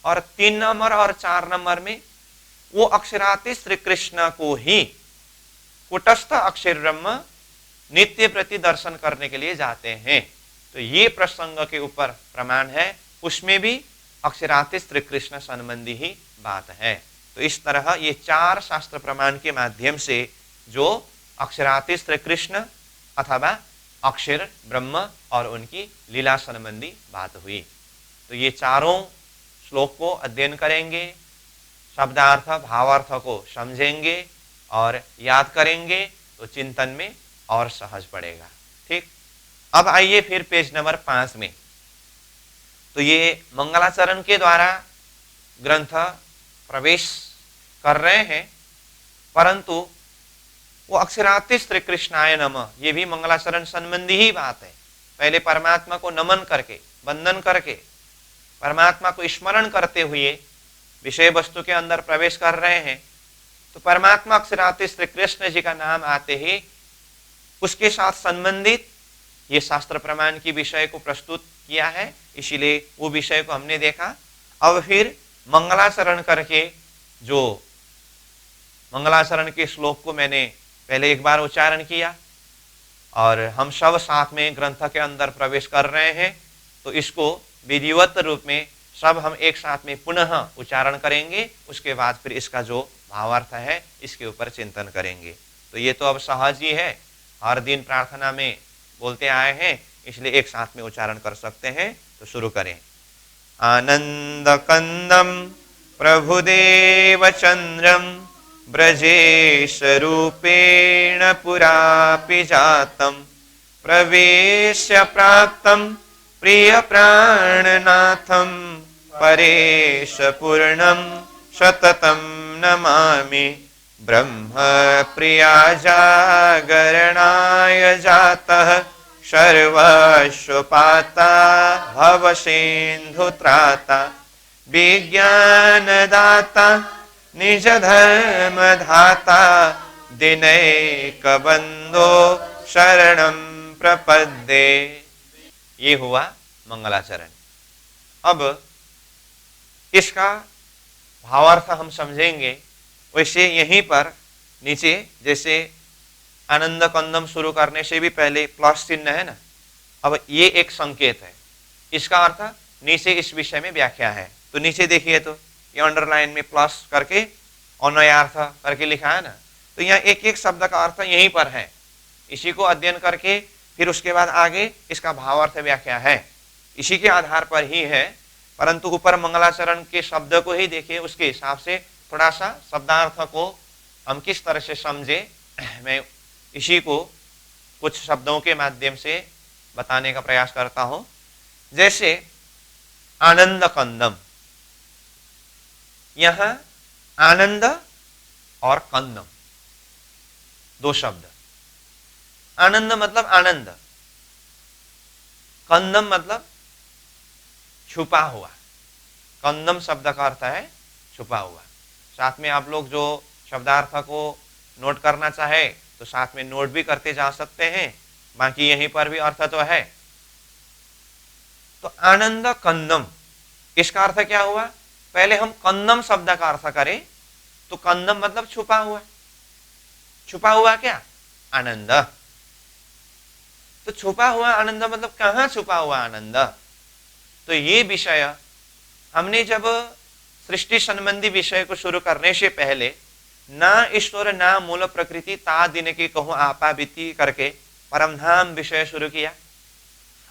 S1: और 3 नंबर और 4 नंबर में वो अक्षरातीत श्री कृष्ण को ही कुटस्थ अक्षर ब्रह्म नित्य प्रति दर्शन करने के लिए जाते हैं। तो ये प्रसंग के ऊपर प्रमाण है, उसमें भी अक्षरातीत श्री कृष्ण संबंधी ही बात है। तो इस तरह ये 4 शास्त्र प्रमाण के माध्यम से जो अक्षरातीत श्री कृष्ण अथवा अक्षर ब्रह्म और उनकी लीला संबंधी बात हुई। तो ये चारों श्लोक को अध्ययन करेंगे, शब्दार्थ भावार्थ को समझेंगे और याद करेंगे तो चिंतन में और सहज पड़ेगा। ठीक, अब आइए फिर पेज नंबर 5 में। तो ये मंगलाचरण के द्वारा ग्रंथ प्रवेश कर रहे हैं, परंतु वो अक्षरातीत श्री कृष्णाय नमः ये भी मंगलाचरण संबंधी ही बात है। पहले परमात्मा को नमन करके, वंदन करके, परमात्मा को स्मरण करते हुए विषय वस्तु के अंदर प्रवेश कर रहे हैं। तो परमात्मा अक्षराते श्री कृष्ण जी का नाम आते ही उसके साथ संबंधित ये शास्त्र प्रमाण की विषय को प्रस्तुत किया है, इसीलिए वो विषय को हमने देखा। अब फिर मंगलाचरण करके, जो मंगलाचरण के श्लोक को मैंने पहले एक बार उच्चारण किया और हम सब साथ में ग्रंथ के अंदर प्रवेश कर रहे हैं, तो इसको विधिवत रूप में सब हम एक साथ में पुनः उच्चारण करेंगे। उसके बाद फिर इसका जो भावार्थ है इसके ऊपर चिंतन करेंगे। तो ये तो अब सहज ही है, हर दिन प्रार्थना में बोलते आए हैं, इसलिए एक साथ में उच्चारण कर सकते हैं। तो शुरू करें। आनंद कंदम प्रभुदेव चंद्रम ब्रजेश रूपेण पुरापि जातम प्रवेश्य प्राप्तम प्रिय प्राणनाथम परेश पूर्णम सततम नमामि ब्रह्म प्रिया जागरणाय जातः सर्वस्वपाता भवसिन्धुत्राता विज्ञानदाता निज धर्म धाता दिनैकबन्धो शरणं प्रपद्ये। ये हुआ मंगलाचरण। अब इसका भावार्थ हम समझेंगे। वैसे यहीं पर नीचे जैसे आनंद कंदम शुरू करने से भी पहले प्लस चिन्ह है ना, अब ये एक संकेत है। इसका अर्थ नीचे इस विषय में व्याख्या है। तो नीचे देखिए, तो ये अंडरलाइन में प्लस करके अन्वयार्थ करके लिखा है ना, तो यहाँ एक एक शब्द का अर्थ यहीं पर है। इसी को अध्ययन करके फिर उसके बाद आगे इसका भावार्थ व्याख्या है, इसी के आधार पर ही है। परंतु ऊपर मंगलाचरण के शब्द को ही देखिए, उसके हिसाब से थोड़ा सा शब्दार्थ को हम किस तरह से समझे, मैं इसी को कुछ शब्दों के माध्यम से बताने का प्रयास करता हूं। जैसे आनंद कंदम, यहां आनंद और कंदम दो शब्द। आनंद मतलब आनंद, कंदम मतलब छुपा हुआ। कंदम शब्द का अर्थ है छुपा हुआ। साथ में आप लोग जो शब्दार्थ को नोट करना चाहे तो साथ में नोट भी करते जा सकते हैं, बाकी यहीं पर भी अर्थ तो है। तो आनंद कंदम, इसका अर्थ क्या हुआ? पहले हम कंदम शब्द का अर्थ करें तो कंदम मतलब छुपा हुआ। छुपा हुआ क्या? आनंद। तो छुपा हुआ आनंद मतलब कहां छुपा हुआ आनंद? तो ये विषय हमने जब सृष्टि संबंधी विषय को शुरू करने से पहले ना ईश्वर ना मूल प्रकृति ता दिन की कहूं आपा बीती करके परमधाम विषय शुरू किया।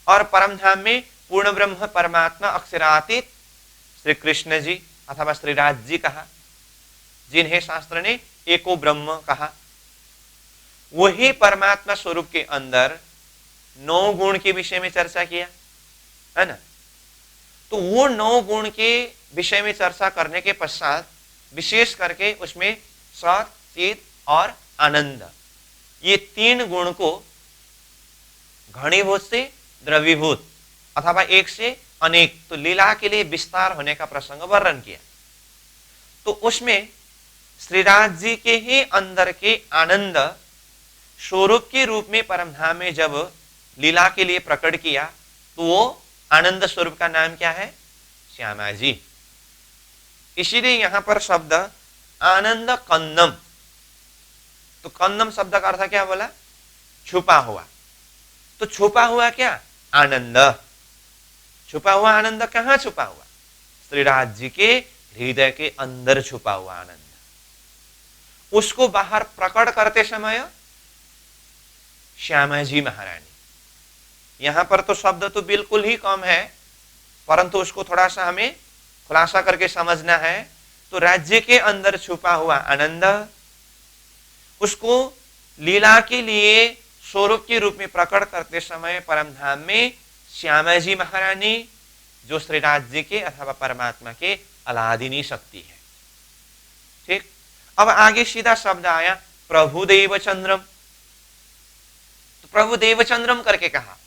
S1: और परमधाम में पूर्ण ब्रह्म परमात्मा अक्षरातीत श्री कृष्ण जी अथवा श्रीराज जी कहा, जिन्हें शास्त्र ने एको ब्रह्म कहा। वही परमात्मा स्वरूप के अंदर 9 गुण के विषय में चर्चा किया है ना। तो वो 9 गुण के विषय में चर्चा करने के पश्चात विशेष करके उसमें सत, चित और आनंद, ये 3 गुण को घनीभूत से द्रवीभूत अथवा एक से अनेक, तो लीला के लिए विस्तार होने का प्रसंग वर्णन किया। तो उसमें श्रीराज जी के ही अंदर के आनंद स्वरूप के रूप में परमधाम में जब लीला के लिए प्रकट किया तो वो आनंद स्वरूप का नाम क्या है? श्यामा जी। इसीलिए यहां पर शब्द आनंद कंदम, तो कंदम शब्द का अर्थ क्या बोला? छुपा हुआ। तो छुपा हुआ क्या? आनंद। छुपा हुआ आनंद कहां छुपा हुआ? श्रीराज जी के हृदय के अंदर छुपा हुआ आनंद। उसको बाहर प्रकट करते समय श्यामा जी महारानी। यहां पर तो शब्द तो बिल्कुल ही कम है, परंतु उसको थोड़ा सा हमें खुलासा करके समझना है। तो राज्य के अंदर छुपा हुआ आनंद, उसको लीला के लिए स्वरूप के रूप में प्रकट करते समय परमधाम में श्यामा जी महारानी, जो श्रीराज जी के अथवा परमात्मा के अलादिनी शक्ति है। ठीक। अब आगे सीधा शब्द आया प्रभु देव चंद्रम। तो प्रभु देव चंद्रम करके कहा,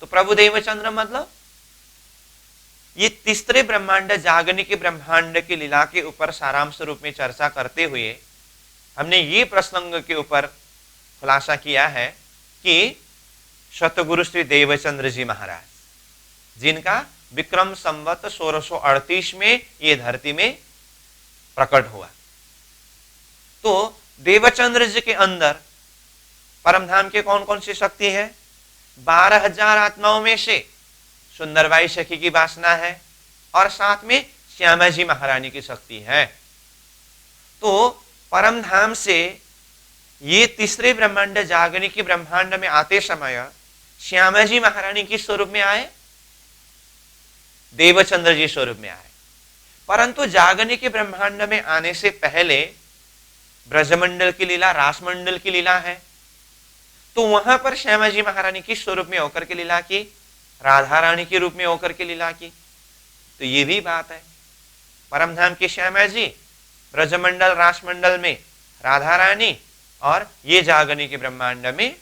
S1: तो प्रभु देव चंद्रम मतलब ये तीसरे ब्रह्मांड जागनिक ब्रह्मांड की लीला के ऊपर सारांश रूप में चर्चा करते हुए हमने ये प्रसंग के ऊपर खुलासा किया है कि सतगुरु श्री देवचंद्र जी महाराज, जिनका विक्रम संवत 1638 में ये धरती में प्रकट हुआ, तो देवचंद्र जी के अंदर परमधाम के कौन कौन सी शक्ति है? 12,000 आत्माओं में से सुंदरबाई सखी की वासना है और साथ में श्यामा जी महारानी की शक्ति है। तो परमधाम से ये तीसरे ब्रह्मांड जागने की ब्रह्मांड में आते समय श्यामा जी महारानी किस स्वरूप में आए? देवचंद्र जी स्वरूप में आए। परंतु जागने के ब्रह्मांड में आने से पहले ब्रजमंडल की लीला, रासमंडल की लीला है, तो वहां पर श्यामा जी महारानी किस स्वरूप में होकर के लीला की? राधा रानी के रूप में होकर के लीला की। तो ये भी बात है, परमधाम के श्यामा जी, ब्रजमंडल रासमंडल में राधा रानी, और ये जागने के ब्रह्मांड में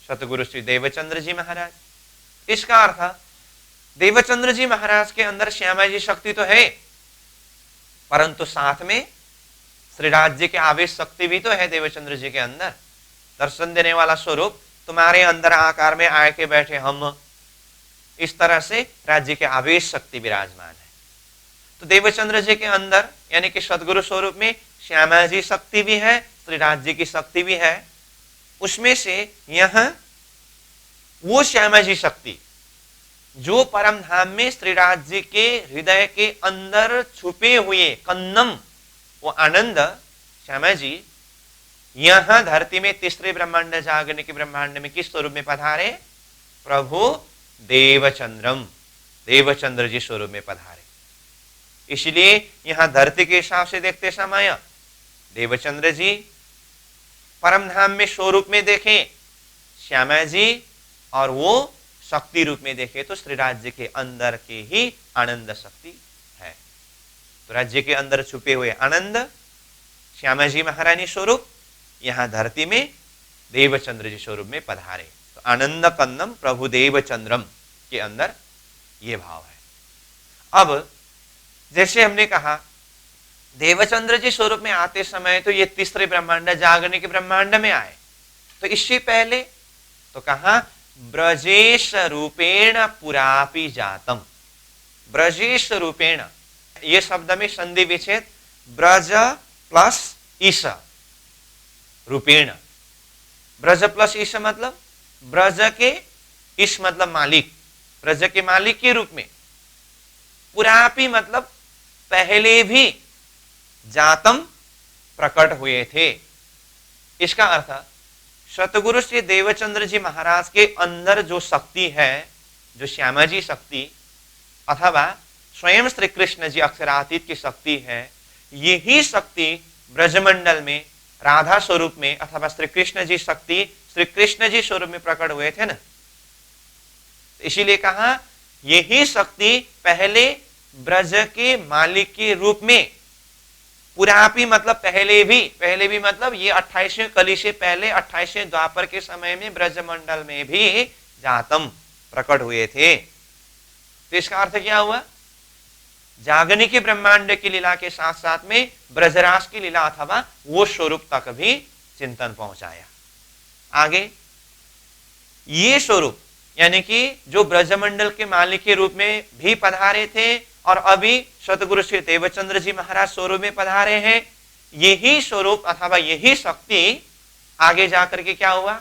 S1: सतगुरु श्री देवचंद्र जी महाराज। इसका अर्थ देवचंद्र जी महाराज के अंदर श्यामा जी शक्ति तो है, परंतु साथ में श्री राज्य के आवेश शक्ति भी तो है देवचंद्र जी के अंदर। दर्शन देने वाला स्वरूप तुम्हारे अंदर आकार में आए के बैठे हम, इस तरह से राज्य के आवेश शक्ति विराजमान है। तो देवचंद्र जी के अंदर यानी कि सदगुरु स्वरूप में श्यामा जी शक्ति भी है, श्री राज्य की शक्ति भी है। उसमें से यह वो श्यामा जी शक्ति जो परम धाम में श्री राज्य के हृदय के अंदर छुपे हुए कन्नम, वो आनंद श्यामा जी यहां धरती में तीसरे ब्रह्मांड जागने के ब्रह्मांड में किस स्वरूप में पधारे? प्रभु देवचंद्रम, देवचंद्र जी स्वरूप में पधारे। इसलिए यहां धरती के हिसाब से देखते समय देवचंद्र जी परम धाम में स्वरूप में देखें श्यामा जी, और वो शक्ति रूप में देखे तो श्री राज्य के अंदर के ही आनंद शक्ति है। तो राज्य के अंदर छुपे हुए आनंद श्यामा जी महारानी स्वरूप यहां धरती में देवचंद्र जी स्वरूप में पधारे। तो आनंद कन्नम प्रभु देवचंद्रम के अंदर ये भाव है। अब जैसे हमने कहा देवचंद्र जी स्वरूप में आते समय तो ये तीसरे ब्रह्मांड जागने के ब्रह्मांड में आए। तो इससे पहले तो कहा ब्रजेश रूपेण पुरापि जातम। ब्रजेश रूपेण, ये शब्द में संधि विच्छेद ब्रज प्लस ईश रूपेण। ब्रज प्लस ईश मतलब ब्रज के, ईश मतलब मालिक, ब्रज के मालिक के रूप में। पुरापि मतलब पहले भी जातम प्रकट हुए थे। इसका अर्थ सतगुरु श्री देवचंद्र जी महाराज के अंदर जो शक्ति है, जो श्यामा जी शक्ति अथवा स्वयं श्री कृष्ण जी अक्षरातीत की शक्ति है, यही शक्ति ब्रजमंडल में राधा स्वरूप में अथवा श्री कृष्ण जी शक्ति श्री कृष्ण जी स्वरूप में प्रकट हुए थे ना। इसीलिए कहा यही शक्ति पहले ब्रज के मालिक के रूप में, पुरापि मतलब पहले भी मतलब ये 28वें कली से पहले 28वें द्वापर के समय में ब्रजमंडल में भी जातम प्रकट हुए थे। तो इसका अर्थ क्या हुआ? जागने के ब्रह्मांड की लीला के साथ साथ में ब्रजरास की लीला अथवा वो स्वरूप तक भी चिंतन पहुंचाया। आगे ये स्वरूप यानी कि जो ब्रजमंडल के मालिक के रूप में भी पधारे थे और अभी सतगुरु श्री देवचंद्र जी महाराज स्वरूप में पधारे हैं, यही स्वरूप अथवा यही शक्ति आगे जाकर के क्या हुआ?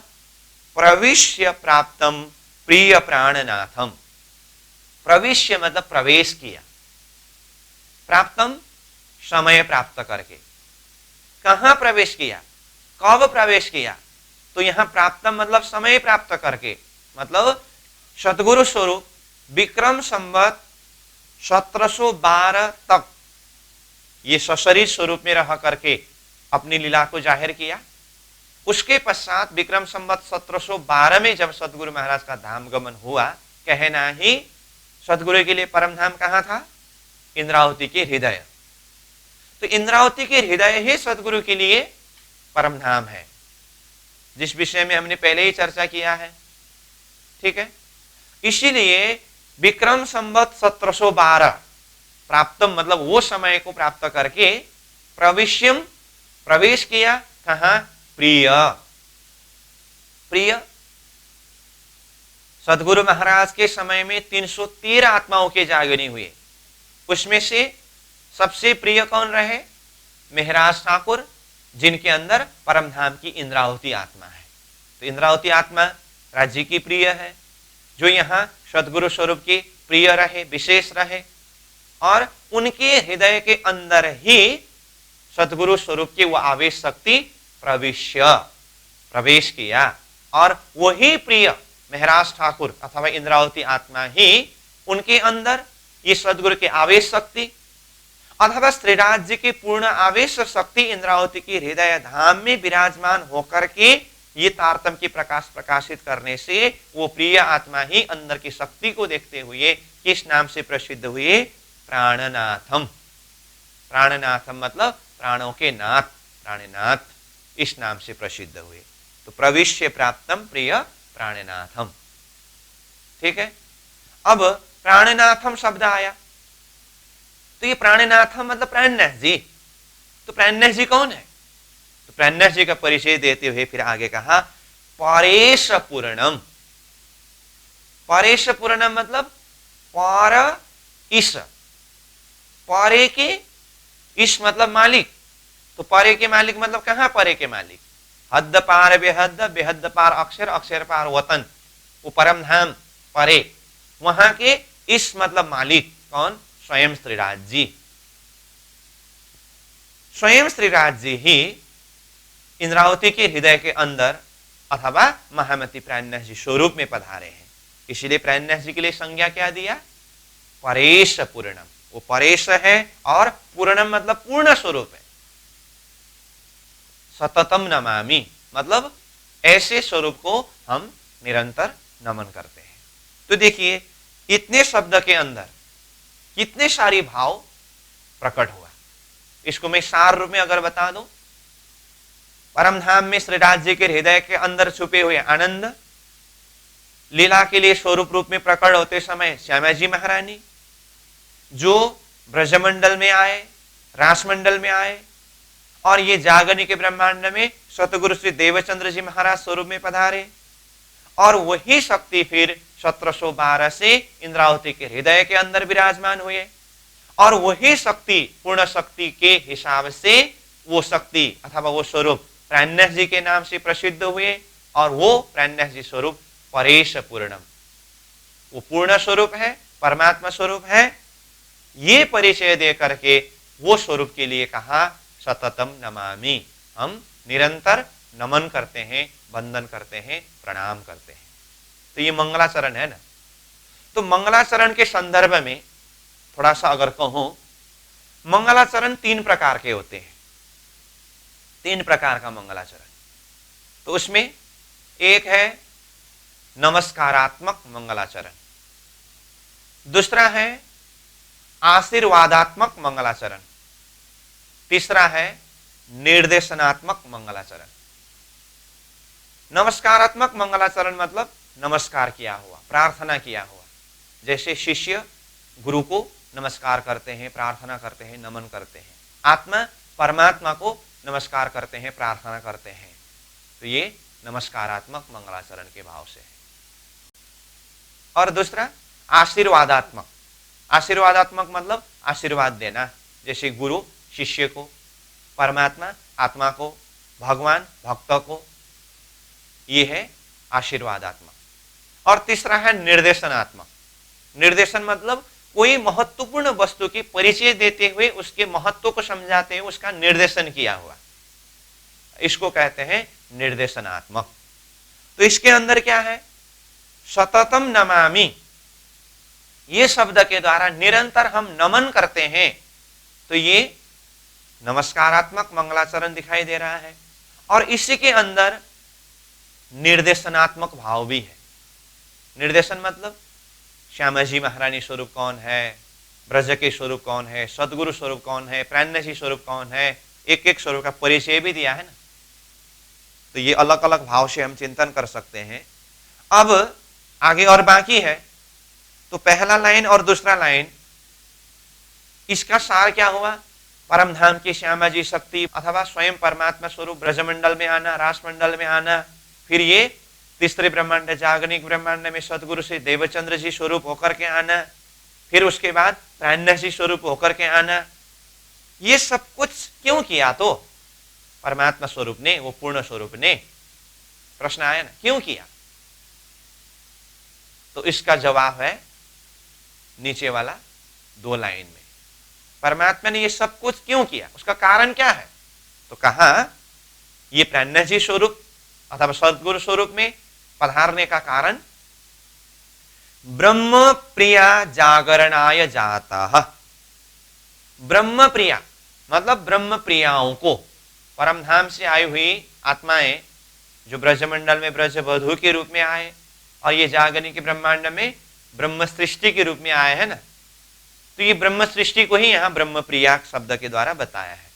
S1: प्रविश्य प्राप्तम प्रिय प्राणनाथम। प्रविश्य मतलब प्रवेश किया, प्राप्तम समय प्राप्त करके। कहां प्रवेश किया, कब प्रवेश किया? तो यहां प्राप्तम मतलब समय प्राप्त करके, मतलब सतगुरु स्वरूप विक्रम संवत 1712 तक ये सशरीर स्वरूप में रह करके अपनी लीला को जाहिर किया। उसके पश्चात विक्रम संवत 1712 में जब सतगुरु महाराज का धाम गमन हुआ, कहना ही सतगुरु के लिए परम धाम कहां था? इंद्रावती के हृदय। तो इंद्रावती के हृदय ही सतगुरु के लिए परम धाम है, जिस विषय में हमने पहले ही चर्चा किया है। ठीक है, इसीलिए विक्रम संवत 1712 प्राप्तम मतलब वो समय को प्राप्त करके प्रविश्यम प्रवेश किया कहां? प्रिय। प्रिय सदगुरु महाराज के समय में 313 आत्माओं के जागरण हुए। उसमें से सबसे प्रिय कौन रहे? मेहराज ठाकुर, जिनके अंदर परमधाम की इंद्रावती आत्मा है। तो इंद्रावती आत्मा राज्य की प्रिय है, जो यहाँ सदगुरु स्वरूप की प्रिय रहे, विशेष रहे, और उनके हृदय के अंदर ही सदगुरु स्वरूप की वो आवेश शक्ति प्रवेश किया। और वही प्रिय मेहराज ठाकुर अथवा इंद्रावती आत्मा ही उनके अंदर ये सदगुरु की आवेश शक्ति अथवा श्रीराज जी की पूर्ण आवेश शक्ति इंद्रावती की हृदय धाम में विराजमान होकर के ये तारतम्य की प्रकाश प्रकाशित करने से वो प्रिय आत्मा ही अंदर की शक्ति को देखते हुए किस नाम से प्रसिद्ध हुए? प्राणनाथम। प्राणनाथम मतलब प्राणों के नाथ, प्राणनाथ, इस नाम से प्रसिद्ध हुए। तो प्रविश्य प्राप्तम प्रिय प्राणनाथम। ठीक है। अब प्राणनाथम शब्द आया, तो ये प्राणनाथम मतलब प्राणनाथ जी। तो प्राणनाथ जी कौन है? तो प्राणनाथ जी का परिचय देते हुए फिर आगे कहा परेश पूर्णम। परेश पूर्णम मतलब पर ईश, परे के ईश मतलब मालिक। तो परे के मालिक मतलब कहां परे के मालिक? हद पार बेहद, बेहद पार अक्षर, अक्षर पार वतन, वो परम धाम परे, वहां के ईश मतलब मालिक कौन? स्वयं श्रीराज जी। स्वयं श्रीराज जी ही इंद्रावती के हृदय के अंदर अथवा महामती प्राणनाथ जी स्वरूप में पधारे हैं। इसीलिए प्राणनाथ जी के लिए संज्ञा क्या दिया? परेश पूर्णम। वो परेश है और पूर्णम मतलब पूर्ण स्वरूप है। सततम नमामि मतलब ऐसे स्वरूप को हम निरंतर नमन करते हैं। तो देखिए इतने शब्द के अंदर कितने सारे भाव प्रकट हुआ। इसको मैं सार रूप में अगर बता दूं, परमधाम में श्रीराज जी के हृदय के अंदर छुपे हुए आनंद, लीला के लिए स्वरूप रूप में प्रकट होते समय श्यामा जी महारानी, जो ब्रजमंडल में आए, रासमंडल में आए, और ये जागनी के ब्रह्मांड में सतगुरु श्री देवचंद्र जी महाराज स्वरूप में पधारे, और वही शक्ति फिर 1712 से इंद्रावती के हृदय के अंदर विराजमान हुए, और वही शक्ति पूर्ण शक्ति के हिसाब से वो शक्ति अथवा वो स्वरूप प्राणनाथ जी के नाम से प्रसिद्ध हुए, और वो प्राणनाथ जी स्वरूप परेश पूर्णम, वो पूर्ण स्वरूप है, परमात्मा स्वरूप है। ये परिचय दे करके वो स्वरूप के लिए कहा सततम नमामि, हम निरंतर नमन करते हैं, वंदन करते हैं, प्रणाम करते हैं। तो ये मंगलाचरण है ना। तो मंगलाचरण के संदर्भ में थोड़ा सा अगर कहूं, मंगलाचरण 3 प्रकार के होते हैं, 3 प्रकार का मंगलाचरण। तो उसमें एक है नमस्कारात्मक मंगलाचरण, दूसरा है आशीर्वादात्मक मंगलाचरण, तीसरा है निर्देशनात्मक मंगलाचरण। नमस्कारात्मक मंगलाचरण मतलब नमस्कार किया हुआ, प्रार्थना किया हुआ, जैसे शिष्य गुरु को नमस्कार करते हैं, प्रार्थना करते हैं, नमन करते हैं। आत्मा परमात्मा को नमस्कार करते हैं, प्रार्थना करते हैं। तो ये नमस्कारात्मक मंगलाचरण के भाव से है। और दूसरा आशीर्वादात्मक। आशीर्वादात्मक मतलब आशीर्वाद देना, जैसे गुरु शिष्य को, परमात्मा आत्मा को, भगवान भक्त को, ये है आशीर्वादात्मक। और तीसरा है निर्देशनात्मक। निर्देशन मतलब कोई महत्वपूर्ण वस्तु की परिचय देते हुए उसके महत्व को समझाते हुए उसका निर्देशन किया हुआ, इसको कहते हैं निर्देशनात्मक। तो इसके अंदर क्या है? सततम नमामि, ये शब्द के द्वारा निरंतर हम नमन करते हैं। तो ये नमस्कारात्मक मंगलाचरण दिखाई दे रहा है, और इसी के अंदर निर्देशनात्मक भाव भी है। निर्देशन मतलब श्यामा जी महारानी स्वरूप कौन है, ब्रज के स्वरूप कौन है, सदगुरु स्वरूप कौन है, प्राणनाथ जी स्वरूप कौन है, एक एक स्वरूप का परिचय भी दिया है ना। तो ये अलग अलग भाव से हम चिंतन कर सकते हैं। अब आगे और बाकी है। तो पहला लाइन और दूसरा लाइन, इसका सार क्या हुआ? परमधाम की श्यामा जी शक्ति अथवा स्वयं परमात्मा स्वरूप ब्रजमंडल में आना, रासमंडल में आना, फिर ये तीसरे ब्रह्मांड जागनिक ब्रह्मांड में सदगुरु से देवचंद्र जी स्वरूप होकर के आना, फिर उसके बाद प्राणनाथ जी स्वरूप होकर के आना, ये सब कुछ क्यों किया? तो परमात्मा स्वरूप ने, वो पूर्ण स्वरूप ने। प्रश्न आया ना, क्यों किया? तो इसका जवाब है नीचे वाला 2 लाइन में। परमात्मा ने ये सब कुछ क्यों किया, उसका कारण क्या है? तो कहा ये प्राणनाथ जी स्वरूप अथवा सदगुरु स्वरूप में पधारने का कारण ब्रह्म प्रिया जागरणाय जाता। ब्रह्म प्रिया मतलब ब्रह्म प्रियाओं को, परमधाम से आई हुई आत्माएं जो ब्रजमंडल में ब्रजवधु के रूप में आए और ये जागनिक के ब्रह्मांड में ब्रह्म सृष्टि के रूप में आए हैं ना, तो ये ब्रह्म सृष्टि को ही यहां ब्रह्म प्रिया शब्द के द्वारा बताया है।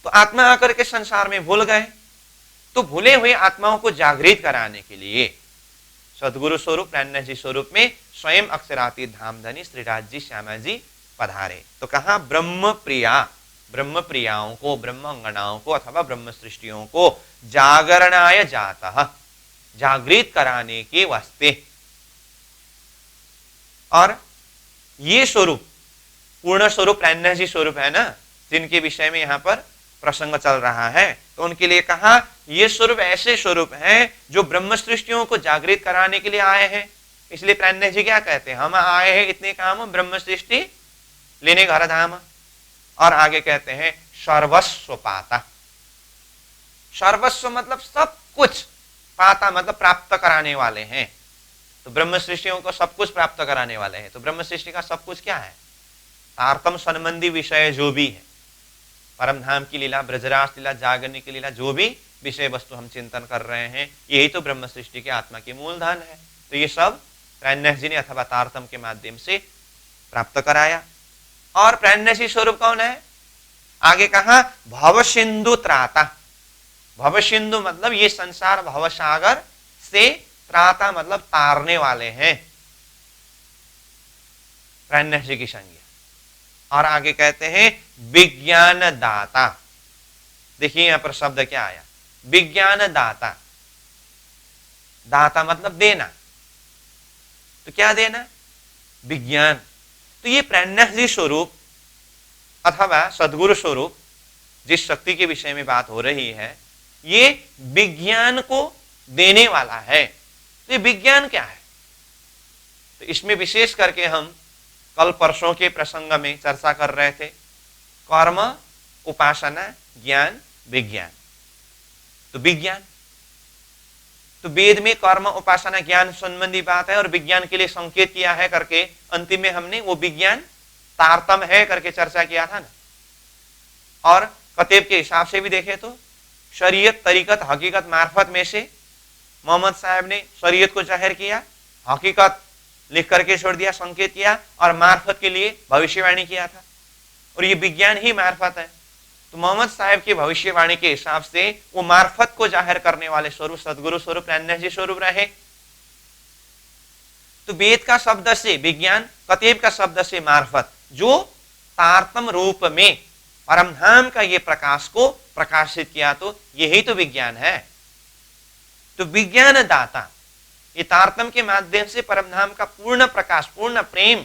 S1: तो आत्मा आकर के संसार में भूल गए, तो भूले हुए आत्माओं को जागृत कराने के लिए सदगुरु स्वरूप प्राणनाथ जी स्वरूप में स्वयं अक्षरातीत धामधनी श्रीराज जी श्यामा जी पधारे। तो कहा ब्रह्म प्रिया, ब्रह्म प्रियाओं को, ब्रह्म अंगनाओं को अथवा ब्रह्म सृष्टियों को जागरणाय जाता, जागृत कराने के वास्ते। और ये स्वरूप पूर्ण स्वरूप प्राणनाथ जी स्वरूप है ना, जिनके विषय में यहां पर प्रसंग चल रहा है, तो उनके लिए कहा ये स्वरूप ऐसे स्वरूप हैं जो ब्रह्म सृष्टियों को जागृत कराने के लिए आए हैं। इसलिए प्राणनाथ जी क्या कहते हैं, हम आए हैं इतने काम ब्रह्म सृष्टि लेने घर धाम। और आगे कहते हैं सर्वस्व पाता। सर्वस्व मतलब सब कुछ, पाता मतलब प्राप्त कराने वाले हैं। तो ब्रह्म सृष्टियों को सब कुछ प्राप्त कराने वाले हैं। तो ब्रह्म सृष्टि का सब कुछ क्या है? तारतम संबंधी विषय जो भी है, परमधाम की लीला, ब्रजराज लीला, जागरणी की लीला, जो भी विषय वस्तु हम चिंतन कर रहे हैं, यही तो ब्रह्म सृष्टि के आत्मा की मूलधन है। तो ये सब प्राणनाथ जी ने अथवा तारतम के माध्यम से प्राप्त कराया। और प्राणनाथ जी स्वरूप कौन है? आगे कहा भव सिंधु त्राता। भव सिंधु मतलब ये संसार भवसागर से, त्राता मतलब तारने वाले हैं, प्राणनाथ जी की संज्ञा। और आगे कहते हैं विज्ञान दाता। देखिए यहां पर शब्द क्या आया, विज्ञान दाता। दाता मतलब देना, तो क्या देना? विज्ञान। तो ये प्राणनाथ जी स्वरूप अथवा सदगुरु स्वरूप जिस शक्ति के विषय में बात हो रही है, ये विज्ञान को देने वाला है। तो ये विज्ञान क्या है? तो इसमें विशेष करके हम कल परसों के प्रसंग में चर्चा कर रहे थे, कर्म, उपासना, ज्ञान, विज्ञान। तो विज्ञान, तो वेद में कर्म, उपासना, ज्ञान संबंधी बात है और विज्ञान के लिए संकेत किया है करके अंतिम में हमने वो विज्ञान तारतम है करके चर्चा किया था ना। और कतेब के हिसाब से भी देखे तो शरीयत, तरीकत, हकीकत, मार्फत में से मोहम्मद साहब ने शरीयत को जाहिर किया, हकीकत लिख करके छोड़ दिया, संकेत किया, और मार्फत के लिए भविष्यवाणी किया था। और ये विज्ञान ही मार्फत है। तो मोहम्मद साहब की भविष्यवाणी के हिसाब से वो मार्फत को जाहिर करने वाले स्वरूप सदगुरु स्वरूप प्राणनाथ जी स्वरूप रहे। तो वेद का शब्द से विज्ञान, कतेब का शब्द से मार्फत, जो तारतम रूप में परमधाम का ये प्रकाश को प्रकाशित किया, तो यही तो विज्ञान है। तो विज्ञान दाता, ये तारतम के माध्यम से परमधाम का पूर्ण प्रकाश, पूर्ण प्रेम,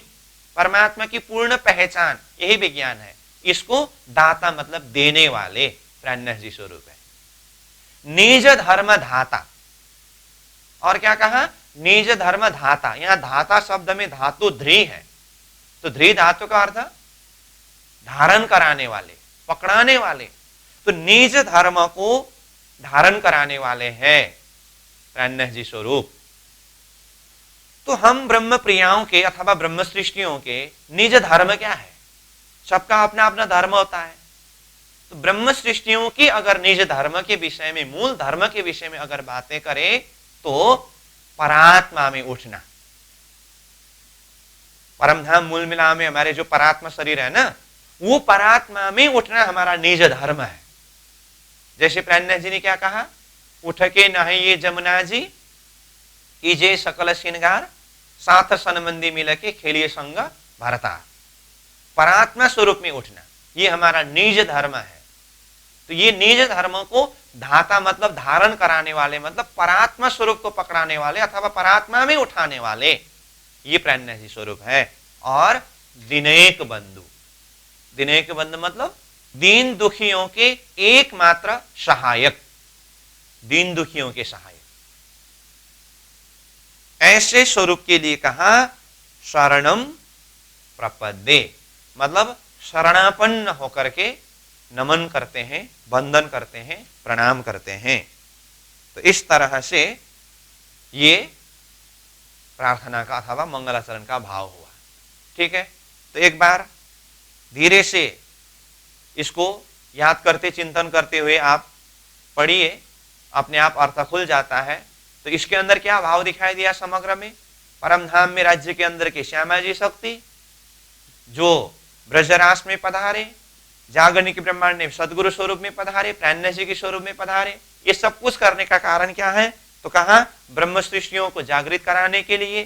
S1: परमात्मा की पूर्ण पहचान, यही विज्ञान है। इसको दाता मतलब देने वाले प्राणनाथ जी स्वरूप है। निज धर्म धाता। और क्या कहा? निज धर्म धाता। यहां धाता शब्द में धातु ध्री है। तो ध्री धातु का अर्थ धारण कराने वाले, पकड़ाने वाले। तो निज धर्म को धारण कराने वाले हैं प्राणनाथ जी स्वरूप। तो हम ब्रह्म प्रियाओं के अथवा ब्रह्म सृष्टियों के निज धर्म क्या है? सबका अपना अपना धर्म होता है। तो ब्रह्म सृष्टियों की अगर निज धर्म के विषय में, मूल धर्म के विषय में अगर बातें करें, तो परात्मा में उठना, परमधाम मूल मिला में हमारे जो परात्मा शरीर है ना, वो परात्मा में उठना हमारा निज धर्म है। जैसे प्राणनाथ जी ने क्या कहा, उठ के नहाइए जमुना जी, कीजिए सकल श्रृंगार, साथ सनबंदी मिल के खेलिए संग भरता। परात्मा स्वरूप में उठना। ये हमारा निज धर्म है। तो ये निज धर्म को धाता मतलब धारण कराने वाले, मतलब परात्मा स्वरूप को पकड़ाने वाले अथवा परात्मा में उठाने वाले, ये प्रेन्नसी स्वरूप है। और दिनेक बंधु, दिनेक बंधु मतलब दीन दुखियों के एकमात्र सहायक, दीन दुखियों के सहायक। ऐसे स्वरूप के लिए कहा शरणम प्रपद्ये, मतलब शरणापन्न होकर के नमन करते हैं, वंदन करते हैं, प्रणाम करते हैं। तो इस तरह से ये प्रार्थना का अथवा मंगलाचरण का भाव हुआ। ठीक है, तो एक बार धीरे से इसको याद करते, चिंतन करते हुए आप पढ़िए, अपने आप अर्थ खुल जाता है। तो इसके अंदर क्या भाव दिखाई दिया समग्र में? परम धाम में राज्य के अंदर के श्यामा जी शक्ति जो ब्रजरास में पधारे, जागरणिक ब्रह्मांड ने सदगुरु स्वरूप में पधारे, प्रेन्नसी के स्वरूप में पधारे। ये सब कुछ करने का कारण क्या है? तो कहा ब्रह्म सृष्टियों को जागृत कराने के लिए।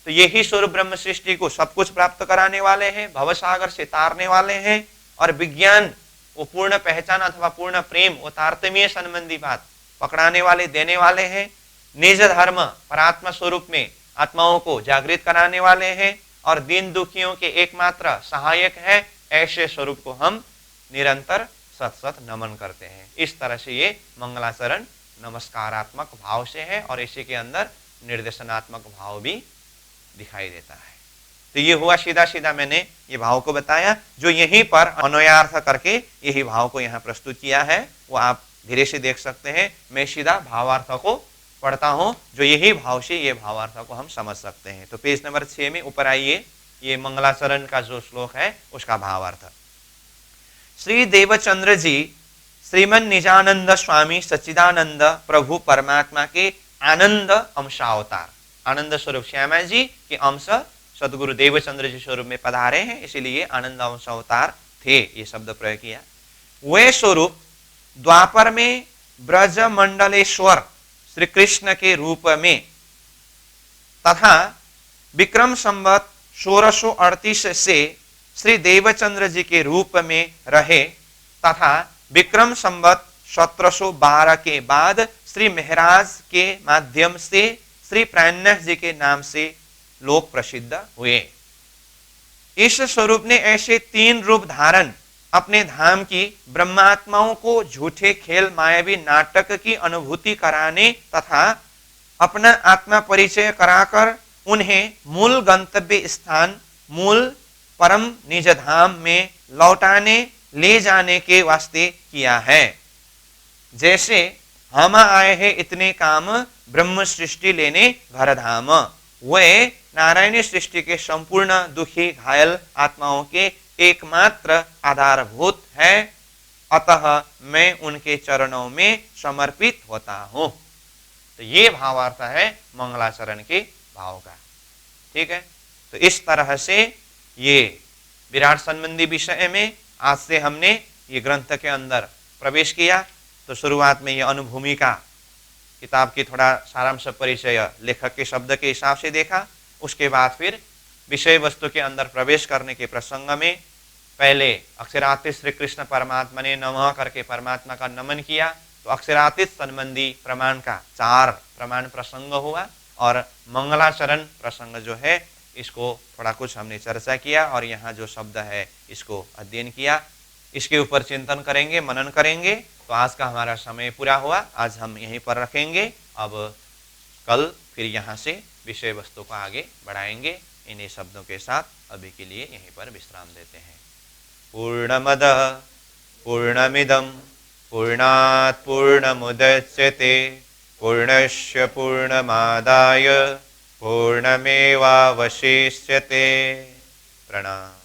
S1: तो यही स्वरूप ब्रह्म सृष्टि को सब कुछ प्राप्त कराने वाले हैं, भवसागर से तारने वाले हैं। और विज्ञान वो पूर्ण पहचान अथवा पूर्ण प्रेम, वो तारतम्य संबंधी बात पकड़ाने वाले, देने वाले हैं। निज धर्म परात्मा स्वरूप में आत्माओं को जागृत कराने वाले हैं और दीन दुखियों के एकमात्र सहायक है। ऐसे स्वरूप को हम निरंतर सत सत नमन करते हैं। इस तरह से ये मंगलाचरण नमस्कारात्मक भाव से है और इसी के अंदर निर्देशनात्मक भाव भी दिखाई देता है। तो ये हुआ सीधा सीधा मैंने ये भाव को बताया, जो यहीं पर अन्वयार्थ करके यही भाव को यहाँ प्रस्तुत किया है, वो आप धीरे से देख सकते हैं। मैं सीधा भावार्थ को पढ़ता हूं, जो यही भाव से ये भावार्थ को हम समझ सकते हैं। तो पेज नंबर 6 में ऊपर आइए, ये मंगलाचरण का जो श्लोक है उसका भावार्थ। श्री देवचंद्र जी श्रीमन निजानंद स्वामी सच्चिदानंद प्रभु परमात्मा के आनंद अंशावतार, आनंद स्वरूप श्यामा जी के अंश सदगुरु देवचंद्र जी स्वरूप में पधारे हैं, इसीलिए आनंद अंशावतार थे, ये शब्द प्रयोग किया। वे स्वरूप द्वापर में ब्रज मंडलेश्वर श्री कृष्ण के रूप में तथा विक्रम संवत 1638 से श्री देवचंद्र जी के रूप में रहे तथा विक्रम संवत 1712 के बाद श्री महराज के माध्यम से श्री प्राणनाथ जी के नाम से लोक प्रसिद्ध हुए। इस स्वरूप ने ऐसे 3 रूप धारण अपने धाम की ब्रह्मात्माओं को झूठे खेल मायावी नाटक की अनुभूति कराने तथा अपना आत्मा परिचय कराकर उन्हें मूल गंतव्य स्थान, मूल परम निज धाम में लौटाने ले जाने के वास्ते किया है। जैसे हम आए हैं इतने काम ब्रह्म सृष्टि लेने घर धाम, वे नारायणी सृष्टि के संपूर्ण दुखी घायल आत्माओं के एकमात्र आधारभूत है, अतः मैं उनके चरणों में समर्पित होता हूं। तो ये भावार्थ है मंगलाचरण के भाव का। ठीक है, तो इस तरह से ये विराट संबंधी विषय में आज से हमने ये ग्रंथ के अंदर प्रवेश किया। तो शुरुआत में ये अनुभूमिका किताब की थोड़ा सारांश परिचय लेखक के शब्द के हिसाब से देखा। उसके बाद फिर विषय वस्तु के अंदर प्रवेश करने के प्रसंग में पहले अक्षरातीत श्री कृष्ण परमात्मा ने नमः करके परमात्मा का नमन किया, तो अक्षरातीत संबंधी प्रमाण का 4 प्रमाण प्रसंग हुआ और मंगलाचरण प्रसंग जो है इसको थोड़ा कुछ हमने चर्चा किया और यहाँ जो शब्द है इसको अध्ययन किया। इसके ऊपर चिंतन करेंगे, मनन करेंगे। तो आज का हमारा समय पूरा हुआ, आज हम यहीं पर रखेंगे। अब कल फिर यहाँ से विषय वस्तु को आगे बढ़ाएंगे। इन्हीं शब्दों के साथ अभी के लिए यहीं पर विश्राम देते हैं। पूर्णमदः पूर्णमिदं पूर्णात् पूर्णमुदच्यते पूर्णस्य पूर्णमादाय पूर्णमेवावशिष्यते। प्रणाम।